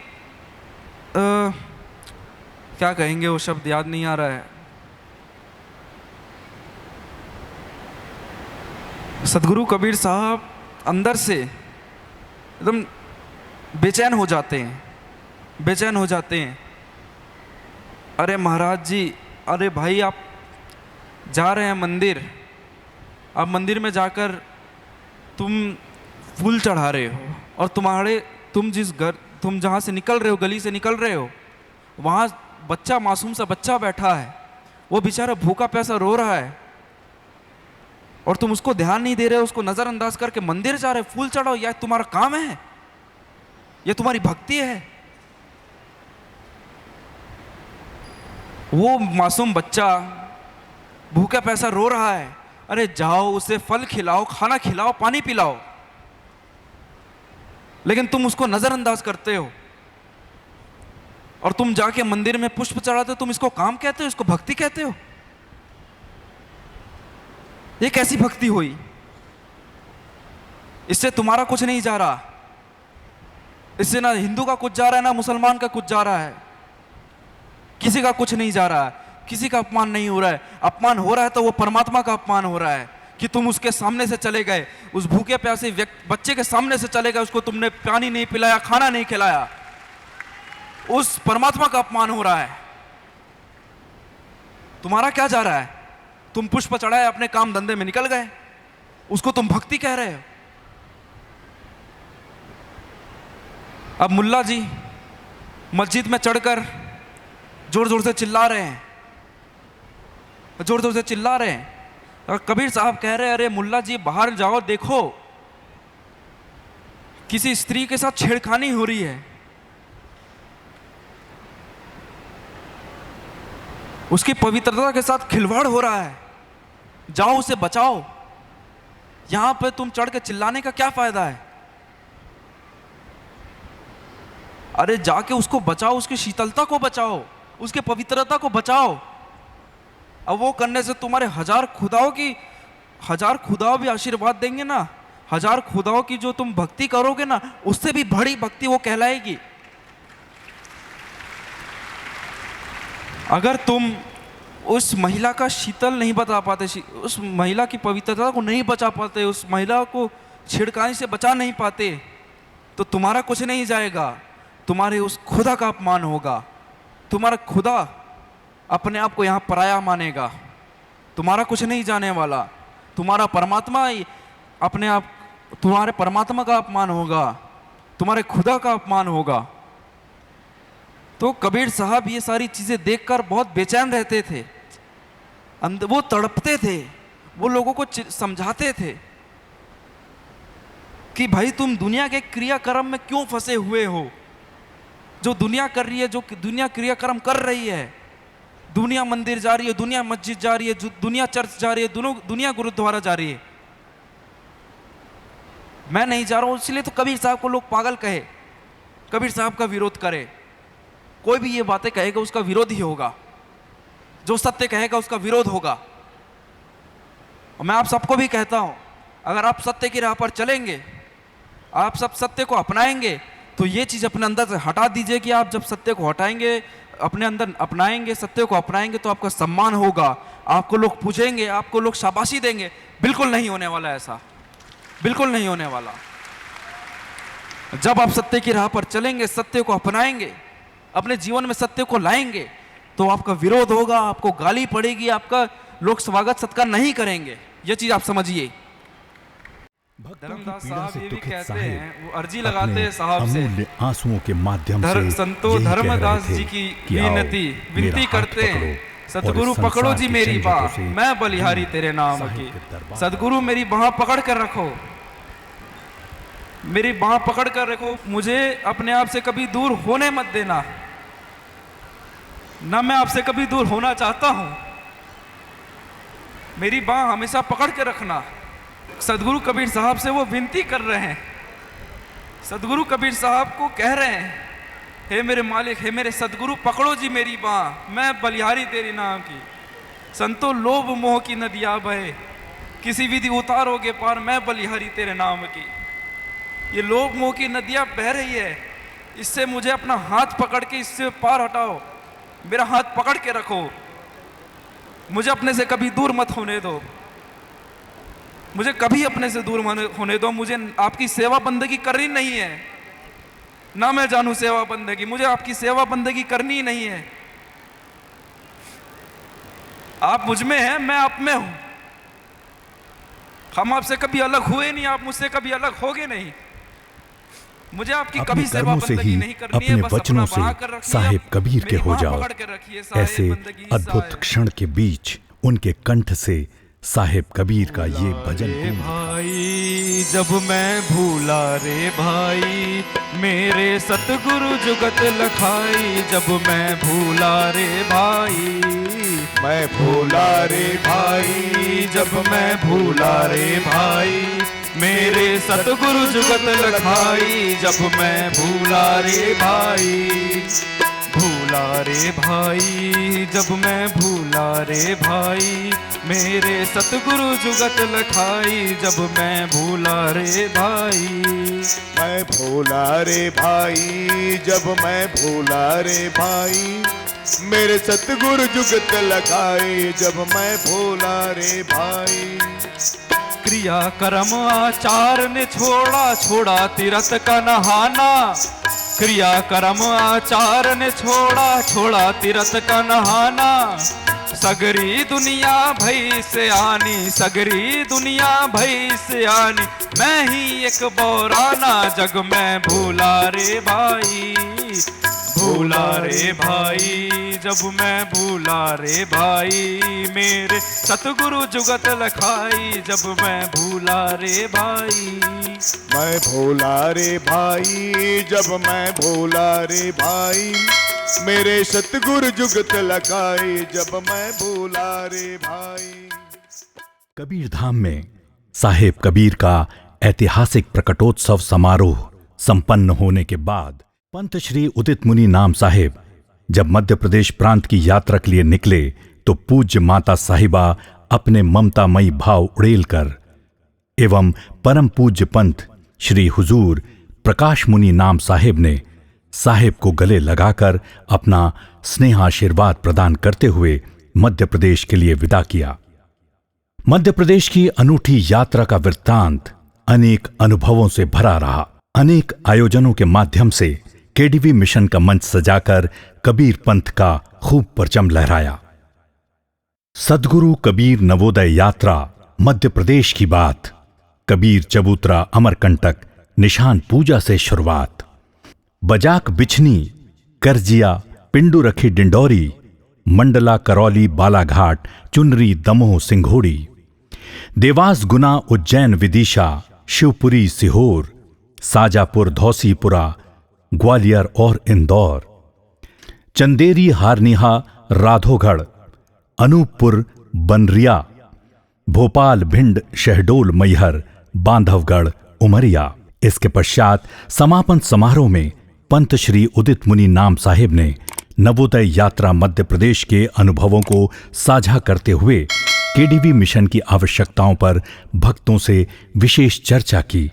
क्या कहेंगे, वो शब्द याद नहीं आ रहा है। सदगुरु कबीर साहब अंदर से एकदम बेचैन हो जाते हैं, बेचैन हो जाते हैं। अरे महाराज जी, अरे भाई, आप जा रहे हैं मंदिर, आप मंदिर में जाकर तुम फूल चढ़ा रहे हो, और तुम जहाँ से निकल रहे हो, गली से निकल रहे हो, वहाँ बच्चा, मासूम सा बच्चा बैठा है, वो बेचारा भूखा प्यासा रो रहा है, और तुम उसको ध्यान नहीं दे रहे हो, उसको नज़रअंदाज करके मंदिर जा रहे हो, फूल चढ़ाओ। यह तुम्हारा काम है? यह तुम्हारी भक्ति है? वो मासूम बच्चा भूखा पैसा रो रहा है, अरे जाओ उसे फल खिलाओ, खाना खिलाओ, पानी पिलाओ, लेकिन तुम उसको नजरअंदाज करते हो। और तुम जाके मंदिर में पुष्प चढ़ाते हो, तुम इसको काम कहते हो, इसको भक्ति कहते हो? ये कैसी भक्ति हुई? इससे तुम्हारा कुछ नहीं जा रहा, इससे ना हिंदू का कुछ जा रहा है, ना मुसलमान का कुछ जा रहा है, किसी का कुछ नहीं जा रहा है, किसी का अपमान नहीं हो रहा है। अपमान हो रहा है तो वो परमात्मा का अपमान हो रहा है कि तुम उसके सामने से चले गए, उस भूखे प्यासे बच्चे के सामने से चले गए, उसको तुमने पानी नहीं पिलाया, खाना नहीं खिलाया, उस परमात्मा का अपमान हो रहा है। तुम्हारा क्या जा रहा है? तुम पुष्प चढ़ाए, अपने काम धंधे में निकल गए, उसको तुम भक्ति कह रहे हो। अब मुल्ला जी मस्जिद में चढ़कर जोर जोर से चिल्ला रहे हैं, जोर जोर से चिल्ला रहे हैं, और कबीर साहब कह रहे हैं, अरे मुल्ला जी बाहर जाओ, देखो किसी स्त्री के साथ छेड़खानी हो रही है, उसकी पवित्रता के साथ खिलवाड़ हो रहा है, जाओ उसे बचाओ। यहां पे तुम चढ़ के चिल्लाने का क्या फायदा है? अरे जाके उसको बचाओ, उसकी शीतलता को बचाओ, उसके पवित्रता को बचाओ। अब वो करने से तुम्हारे हजार खुदाओं भी आशीर्वाद देंगे ना, हजार खुदाओं की जो तुम भक्ति करोगे ना, उससे भी बड़ी भक्ति वो कहलाएगी। अगर तुम उस महिला का शीतल नहीं बता पाते, उस महिला की पवित्रता को नहीं बचा पाते, उस महिला को छिड़काने से बचा नहीं पाते, तो तुम्हारा कुछ नहीं जाएगा, तुम्हारे उस खुदा का अपमान होगा। तुम्हारा खुदा अपने आप को यहाँ पराया मानेगा, तुम्हारा कुछ नहीं जाने वाला। तुम्हारा परमात्मा अपने आप, तुम्हारे परमात्मा का अपमान होगा, तुम्हारे खुदा का अपमान होगा। तो कबीर साहब ये सारी चीजें देखकर बहुत बेचैन रहते थे, वो तड़पते थे, वो लोगों को समझाते थे कि भाई तुम दुनिया के क्रियाक्रम में क्यों फंसे हुए हो। जो दुनिया कर रही है, जो दुनिया क्रियाक्रम कर रही है, दुनिया मंदिर जा रही है, दुनिया मस्जिद जा रही है, दुनिया चर्च जा रही है, दुनिया गुरुद्वारा जा रही है। मैं नहीं जा रहा हूं, इसलिए तो कबीर साहब को लोग पागल कहे, कबीर साहब का विरोध करे। कोई भी ये बातें कहेगा उसका विरोध ही होगा, जो सत्य कहेगा उसका विरोध होगा। और मैं आप सबको भी कहता हूं, अगर आप सत्य की राह पर चलेंगे, आप सब सत्य को अपनाएंगे, तो ये चीज अपने अंदर से हटा दीजिए कि आप जब सत्य को हटाएंगे, अपने अंदर अपनाएंगे, सत्य को अपनाएंगे, तो आपका सम्मान होगा, आपको लोग पूछेंगे, आपको लोग शाबाशी देंगे। बिल्कुल नहीं होने वाला ऐसा, बिल्कुल नहीं होने वाला। जब आप सत्य की राह पर चलेंगे, सत्य को अपनाएंगे, अपने जीवन में सत्य को लाएंगे, तो आपका विरोध होगा, आपको गाली पड़ेगी, आपका लोग स्वागत सत्कार नहीं करेंगे। ये चीज आप समझिए। धर्मदास साहब ये भी कहते हैं, वो अर्जी लगाते हैं साहब से, अमूल्य आंसुओं के माध्यम से संतो धर्मदास जी की विनती करते हैं, सतगुरु पकड़ो जी मेरी बाह, मैं बलिहारी तेरे नाम की। सतगुरु मेरी बाह पकड़ कर रखो, मेरी बाह पकड़ कर रखो, मुझे अपने आप से कभी दूर होने मत देना, ना मैं आपसे कभी दूर होना चाहता हूं, मेरी बाह हमेशा पकड़ के रखना। सदगुरु कबीर साहब से वो विनती कर रहे हैं, सदगुरु कबीर साहब को कह रहे हैं, हे मेरे मालिक, हे मेरे सदगुरु पकड़ो जी मेरी बाह, मैं बलिहारी तेरी नाम की। संतो लोभ मोह की नदियां बहे, किसी विधि उतारोगे पार, मैं बलिहारी तेरे नाम की। ये लोभ मोह की नदियां बह रही है, इससे मुझे अपना हाथ पकड़ के इससे पार हटाओ, मेरा हाथ पकड़ के रखो, मुझे अपने से कभी दूर मत होने दो, मुझे कभी अपने से दूर होने दो। मुझे आपकी सेवा बंदगी करनी नहीं है, ना मैं जानू सेवा बंदगी, मुझे आपकी सेवा बंदगी करनी ही नहीं है। आप मुझ में हैं, मैं आप में हूं, हम आपसे कभी अलग हुए नहीं, आप मुझसे कभी अलग होगे नहीं। मुझे आपकी कभी सेवा बंदगी नहीं करनी है, बस वचनों अपना बना कर रखिए, साहेब कबीर के हो जाओ। पकड़ के रखिए, साहेब ऐसे बंदगी अद्भुत साहेब। क्षण के बीच उनके कंठ से साहेब कबीर का ये भजन रे भाई जब मैं भूला रे भाई, मेरे सतगुरु जुगत लखाई, जब मैं भूला रे भाई, मैं भूला रे भाई, जब मैं भूला रे भाई, मेरे सतगुरु जुगत लखाई, जब मैं भूला रे भाई, भूला रे भाई, जब मैं भूला रे भाई, मेरे सतगुरु जुगत लखाई, जब मैं भूला रे भाई, मैं भूला रे भाई, जब मैं भूला रे भाई, मेरे सतगुरु जुगत लखाई, जब मैं भूला रे भाई। क्रिया कर्म आचार ने छोड़ा, छोड़ा तीरथ का नहाना, क्रिया कर्म आचार ने छोड़ा, छोड़ा तीरथ का नहाना, सगरी दुनिया भई से आनी, सगरी दुनिया भई से आनी, मैं ही एक बौराना, जग में भूला रे भाई, भूला रे भाई, जब मैं भूला रे भाई, मेरे सतगुरु जुगत लखाई, जब मैं भूला रे भाई, मैं भूला रे भाई, जब मैं भूला रे भाई, मेरे सतगुरु जुगत लखाई, जब मैं भूला रे भाई। कबीर धाम में साहेब कबीर का ऐतिहासिक प्रकटोत्सव समारोह संपन्न होने के बाद पंत श्री उदित मुनि नाम साहेब जब मध्य प्रदेश प्रांत की यात्रा के लिए निकले, तो पूज्य माता साहिबा अपने ममतामयी भाव उड़ेल कर एवं परम पूज्य पंत श्री हुजूर प्रकाश मुनि नाम साहेब ने साहेब को गले लगाकर अपना स्नेहाशीर्वाद प्रदान करते हुए मध्य प्रदेश के लिए विदा किया। मध्य प्रदेश की अनूठी यात्रा का वृत्तांत अनेक अनुभवों से भरा रहा। अनेक आयोजनों के माध्यम से केडीवी मिशन का मंच सजाकर कबीर पंथ का खूब परचम लहराया। सद्गुरु कबीर नवोदय यात्रा मध्य प्रदेश की बात, कबीर चबूतरा अमरकंटक निशान पूजा से शुरुआत, बजाक बिछनी करजिया पिंडू रखी डिंडौरी, मंडला करौली बालाघाट चुनरी दमोह सिंघोड़ी, देवास गुना उज्जैन विदिशा शिवपुरी सीहोर, साजापुर धौसीपुरा ग्वालियर और इंदौर, चंदेरी हारनिहा राधोगढ़, अनूपपुर, बनरिया, भोपाल, भिंड, शहडोल, मैहर, बांधवगढ़, उमरिया। इसके पश्चात समापन समारोह में पंत श्री उदित मुनि नाम साहिब ने नवोदय यात्रा मध्य प्रदेश के अनुभवों को साझा करते हुए केडीवी मिशन की आवश्यकताओं पर भक्तों से विशेष चर्चा की।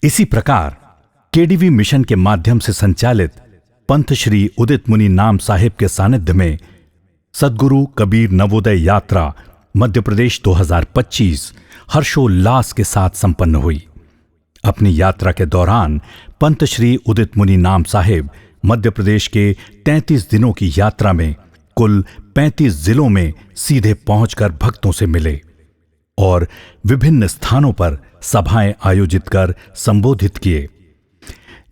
इसी प्रकार केडीवी मिशन के माध्यम से संचालित पंत श्री उदित मुनि नाम साहिब के सानिध्य में सद्गुरु कबीर नवोदय यात्रा मध्य प्रदेश 2025 हर्षोल्लास के साथ संपन्न हुई। अपनी यात्रा के दौरान पंत श्री उदित मुनि नाम साहिब मध्य प्रदेश के 33 दिनों की यात्रा में कुल 35 जिलों में सीधे पहुंचकर भक्तों से मिले और विभिन्न स्थानों पर सभाएं आयोजित कर संबोधित किए,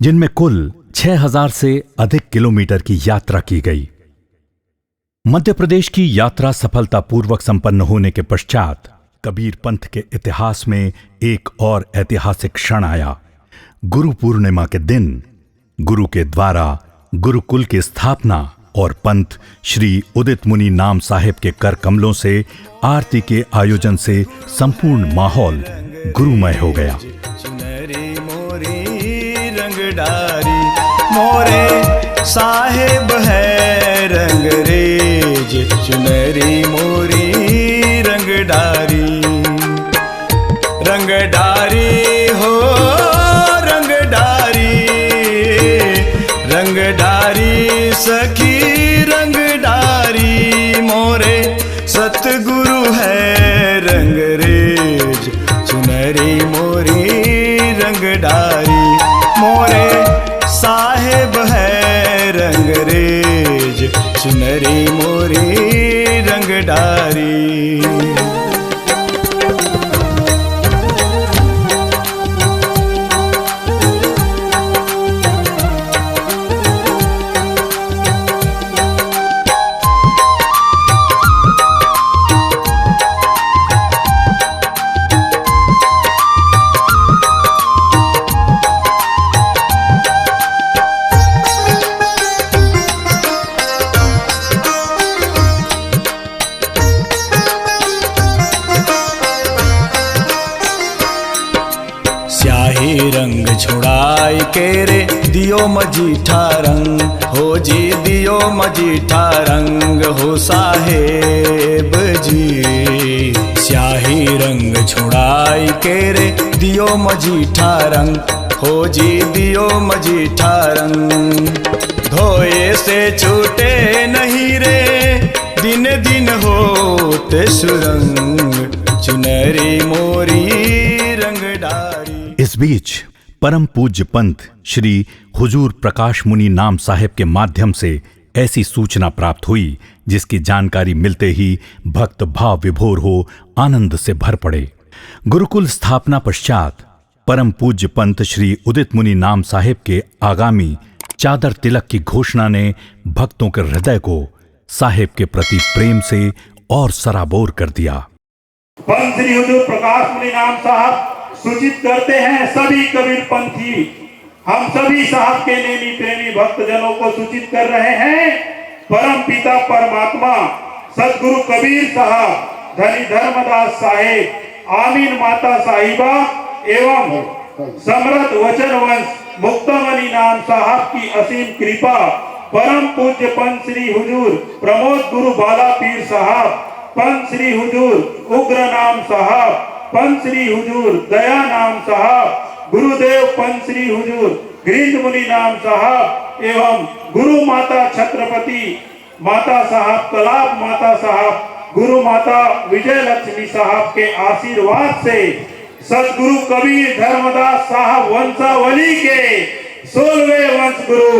जिनमें कुल 6000 से अधिक किलोमीटर की यात्रा की गई। मध्य प्रदेश की यात्रा सफलतापूर्वक संपन्न होने के पश्चात कबीर पंथ के इतिहास में एक और ऐतिहासिक क्षण आया। गुरु पूर्णिमा के दिन गुरु के द्वारा गुरुकुल की स्थापना और पंत श्री उदित मुनि नाम साहिब के कर कमलों से आरती के आयोजन से संपूर्ण माहौल गुरुमय हो गया। चुनरी मोरी रंगडारी मोरे साहिब है रंगरेज, चुनरी मोरी रंगडारी, रंगडारी हो रंगडारी, रंगडारी सखी रंगडारी मोरे सतगुरु है रंगरेज, चुनरी मोरी रंगडारी मोरे साहिब है रंगरेज, चुनरी मोरी रंगडारी। रंग छुड़ाई के रे दियो मजीठा रंग हो जी, दियो मजीठा रंग हो साहेब जी, स्याही रंग छुड़ाई के रे दियो मजीठा रंग हो जी, दियो मजीठा रंग, धोए से छूटे नहीं रे दिन दिन होते सुरंग, चुनरी मोरी रंगडारी। इस बीच परम पूज्य पंत श्री हुजूर प्रकाश मुनि नाम साहिब के माध्यम से ऐसी सूचना प्राप्त हुई जिसकी जानकारी मिलते ही भक्त भाव विभोर हो आनंद से भर पड़े। गुरुकुल स्थापना पश्चात परम पूज्य पंत श्री उदित मुनि नाम साहिब के आगामी चादर तिलक की घोषणा ने भक्तों के हृदय को साहिब के प्रति प्रेम से और सराबोर कर दिया। पंत श्री हुजूर प्रकाश मुनि नाम साहब सूचित करते हैं सभी कबीर पंथी, हम सभी साहब के नेमी प्रेमी भक्तजनों को सूचित कर रहे हैं, परम पिता परमात्मा सदगुरु कबीर साहब, धनी धर्मदास साहेब, आमीन माता साहिबा एवं समृद्ध वचन वंश मुक्तामणि नाम साहब की असीम कृपा, परम पूज्य पंत श्री हुजूर प्रमोद गुरु बाला पीर साहब, पंत श्री हुजूर उग्र नाम साहब, पंत श्री हुजूर दया नाम साहब, गुरुदेव पंत श्री हुजूर गृहित मुनि नाम साहब एवं गुरु माता छत्रपति माता साहब, कलाब माता साहब, गुरु माता विजय लक्ष्मी साहब के आशीर्वाद से सदगुरु कबीर धर्मदास साहब वंशावली के 16वें वंश गुरु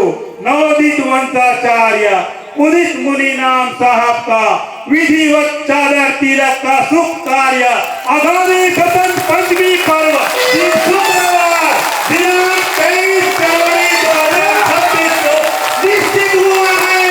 नवोदित वंशाचार्य उदित मुनि नाम साहब का विधिवत चादर तिलक का शुभ कार्य आगामी बसंत पंचमी पर्व शुक्रवार दिनांक 23 फरवरी 2026 को निश्चित हुआ है।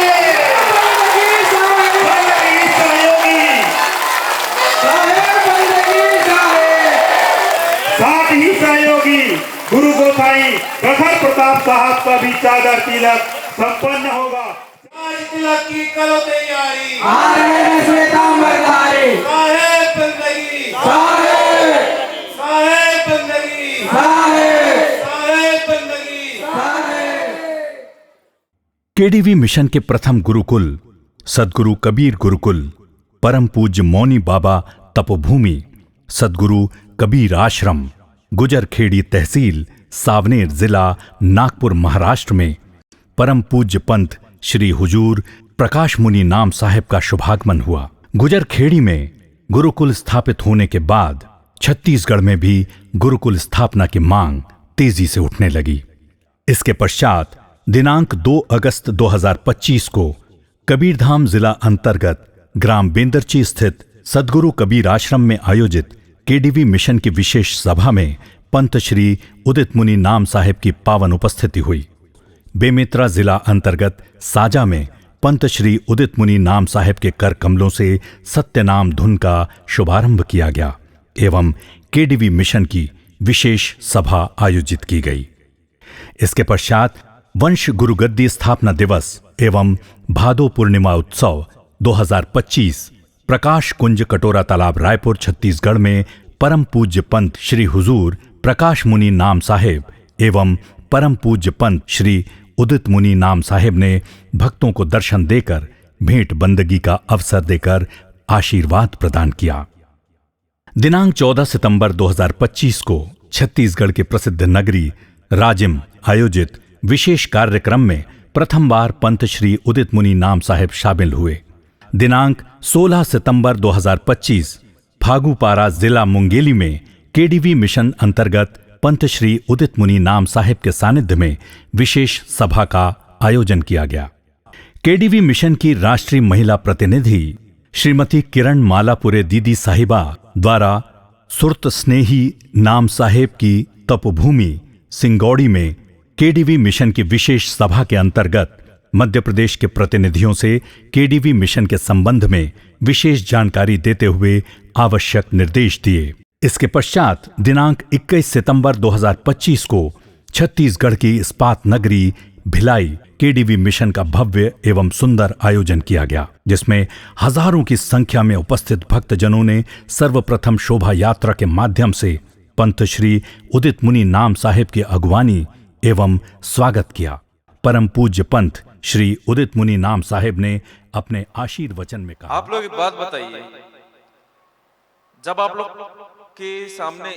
साथ ही सहयोगी गुरु गोसाई प्रखर प्रताप साहब का भी चादर तिलक संपन्न होगा। तिलक की करो तैयारी, आ रहे हैं श्वेतांबरधारी, साहेब बंदगी, साहेब बंदगी, साहेब बंदगी। केडीवी मिशन के प्रथम गुरुकुल सदगुरु कबीर गुरुकुल, परम पूज्य मौनी बाबा तपोभूमि, सदगुरु कबीर आश्रम, गुजरखेड़ी तहसील, सावनेर जिला, नागपुर महाराष्ट्र में परम पूज्य पंत श्री हुजूर प्रकाश मुनि नाम साहेब का शुभागमन हुआ। गुजरखेड़ी में गुरुकुल स्थापित होने के बाद छत्तीसगढ़ में भी गुरुकुल स्थापना की मांग तेजी से उठने लगी। इसके पश्चात दिनांक 2 अगस्त 2025 को कबीरधाम जिला अंतर्गत ग्राम बेंदरची स्थित सदगुरु कबीर आश्रम में आयोजित केडीवी मिशन की विशेष सभा में पंत श्री उदित मुनि नाम साहेब की पावन उपस्थिति हुई। बेमेतरा जिला अंतर्गत साजा में पंत श्री उदित मुनि नाम साहेब के कर कमलों से सत्यनाम धुन का शुभारंभ किया गया एवं केडीवी मिशन की विशेष सभा आयोजित की गई। इसके पश्चात वंश गुरुगद्दी स्थापना दिवस एवं भादो पूर्णिमा उत्सव 2025 प्रकाश कुंज कटोरा तालाब रायपुर छत्तीसगढ़ में परम पूज्य पंत श्री हुजूर प्रकाश मुनि नाम साहेब एवं परम पूज्य पंत श्री उदित मुनि नाम साहेब ने भक्तों को दर्शन देकर भेंट बंदगी का अवसर देकर आशीर्वाद प्रदान किया। दिनांक 14 सितंबर 2025 को छत्तीसगढ़ के प्रसिद्ध नगरी राजिम आयोजित विशेष कार्यक्रम में प्रथम बार पंत श्री उदित मुनि नाम साहेब शामिल हुए। दिनांक 16 सितंबर 2025 फागुपारा जिला मुंगेली में केडीवी मिशन अंतर्गत पंत श्री उदित मुनि नाम साहेब के सानिध्य में विशेष सभा का आयोजन किया गया। केडीवी मिशन की राष्ट्रीय महिला प्रतिनिधि श्रीमती किरण मालापुरे दीदी साहिबा द्वारा सुरत स्नेही नाम साहेब की तपोभूमि सिंगौड़ी में केडीवी मिशन की विशेष सभा के अंतर्गत मध्य प्रदेश के प्रतिनिधियों से केडीवी मिशन के संबंध में विशेष जानकारी देते हुए आवश्यक निर्देश दिए। इसके पश्चात दिनांक 21 सितंबर 2025 को छत्तीसगढ़ की इस्पात नगरी भिलाई केडीवी मिशन का भव्य एवं सुंदर आयोजन किया गया, जिसमें हजारों की संख्या में उपस्थित भक्तजनों ने सर्वप्रथम शोभा यात्रा के माध्यम से पंत श्री उदित मुनि नाम साहेब की अगवानी एवं स्वागत किया। परम पूज्य पंत श्री उदित मुनि नाम साहेब ने अपने आशीर्वचन में कहा, आप लोग एक बात बताइए, जब आप लोग के सामने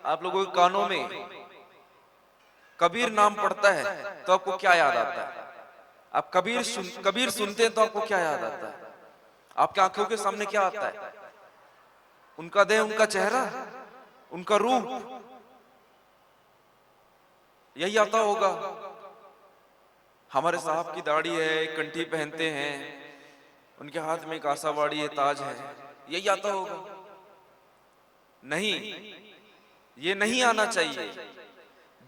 आप लोगों के कानों में कबीर नाम पड़ता है तो आपको क्या याद आता है? आप कबीर सुनते हैं तो आपको क्या याद आता है? आपके आंखों के सामने क्या आता है? उनका देह, उनका चेहरा, उनका रूप, यही आता होगा। हमारे साहब की दाढ़ी है, कंठी पहनते हैं, उनके हाथ में एक आसावाड़ी है, ताज है, यही आता होगा। नहीं, ये नहीं आना चाहिए।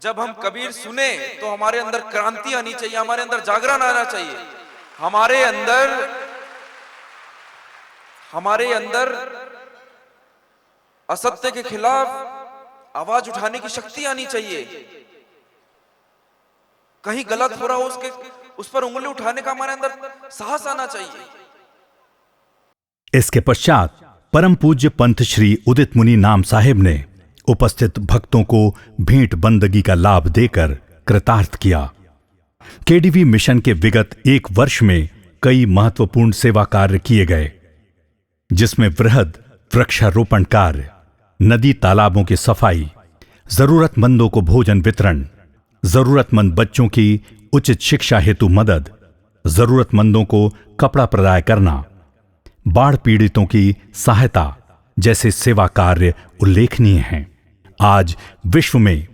जब हम कबीर सुने तो हमारे अंदर क्रांति आनी चाहिए, हमारे अंदर जागरण आना चाहिए, हमारे अंदर असत्य के खिलाफ आवाज उठाने की शक्ति आनी चाहिए। कहीं गलत हो रहा हो उस पर उंगली उठाने का हमारे अंदर साहस आना चाहिए। इसके पश्चात परम पूज्य पंत श्री उदित मुनि नाम साहेब ने उपस्थित भक्तों को भेंट बंदगी का लाभ देकर कृतार्थ किया। केडीवी मिशन के विगत 1 वर्ष में कई महत्वपूर्ण सेवा कार्य किए गए, जिसमें वृहद वृक्षारोपण कार्य, नदी तालाबों की सफाई, जरूरतमंदों को भोजन वितरण, जरूरतमंद बच्चों की उचित शिक्षा हेतु मदद, जरूरतमंदों को कपड़ा प्रदाय करना, बाढ़ पीड़ितों की सहायता जैसे सेवा कार्य उल्लेखनीय हैं। आज विश्व में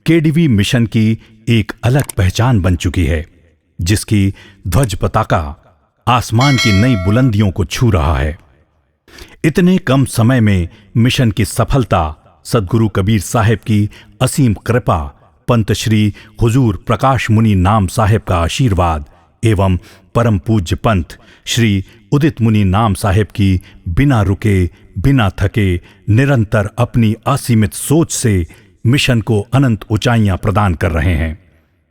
केडीवी मिशन की एक अलग पहचान बन चुकी है, जिसकी ध्वज पताका आसमान की नई बुलंदियों को छू रहा है। इतने कम समय में मिशन की सफलता सदगुरु कबीर साहेब की असीम कृपा, पंत श्री हुजूर प्रकाश मुनि नाम साहेब का आशीर्वाद एवं परम पूज्य पंत श्री उदित मुनि नाम साहेब की बिना रुके बिना थके निरंतर अपनी असीमित सोच से मिशन को अनंत ऊंचाइयां प्रदान कर रहे हैं,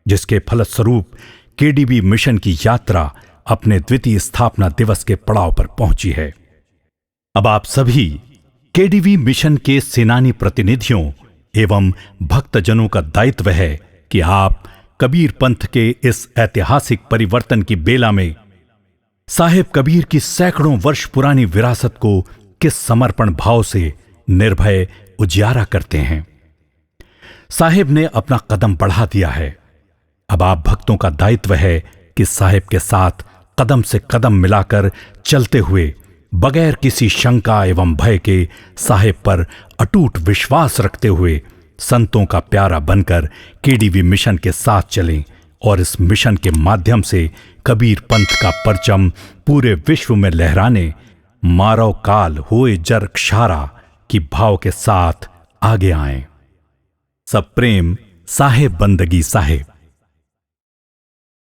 जिसके फलस्वरूप केडीवी मिशन की यात्रा अपने द्वितीय स्थापना दिवस के पड़ाव पर पहुंची है। अब आप सभी केडीवी मिशन के सेनानी प्रतिनिधियों एवं भक्तजनों का दायित्व है कि आप कबीर पंथ के इस ऐतिहासिक परिवर्तन की बेला में साहेब कबीर की सैकड़ों वर्ष पुरानी विरासत को किस समर्पण भाव से निर्भय उजियारा करते हैं। साहेब ने अपना कदम बढ़ा दिया है। अब आप भक्तों का दायित्व है कि साहेब के साथ कदम से कदम मिलाकर चलते हुए बगैर किसी शंका एवं भय के साहेब पर अटूट विश्वास रखते हुए संतों का प्यारा बनकर केडीवी मिशन के साथ चलें और इस मिशन के माध्यम से कबीर पंथ का परचम पूरे विश्व में लहराने मारव काल होए जर क्षारा की भाव के साथ आगे आएं। सब प्रेम साहेब बंदगी साहेब।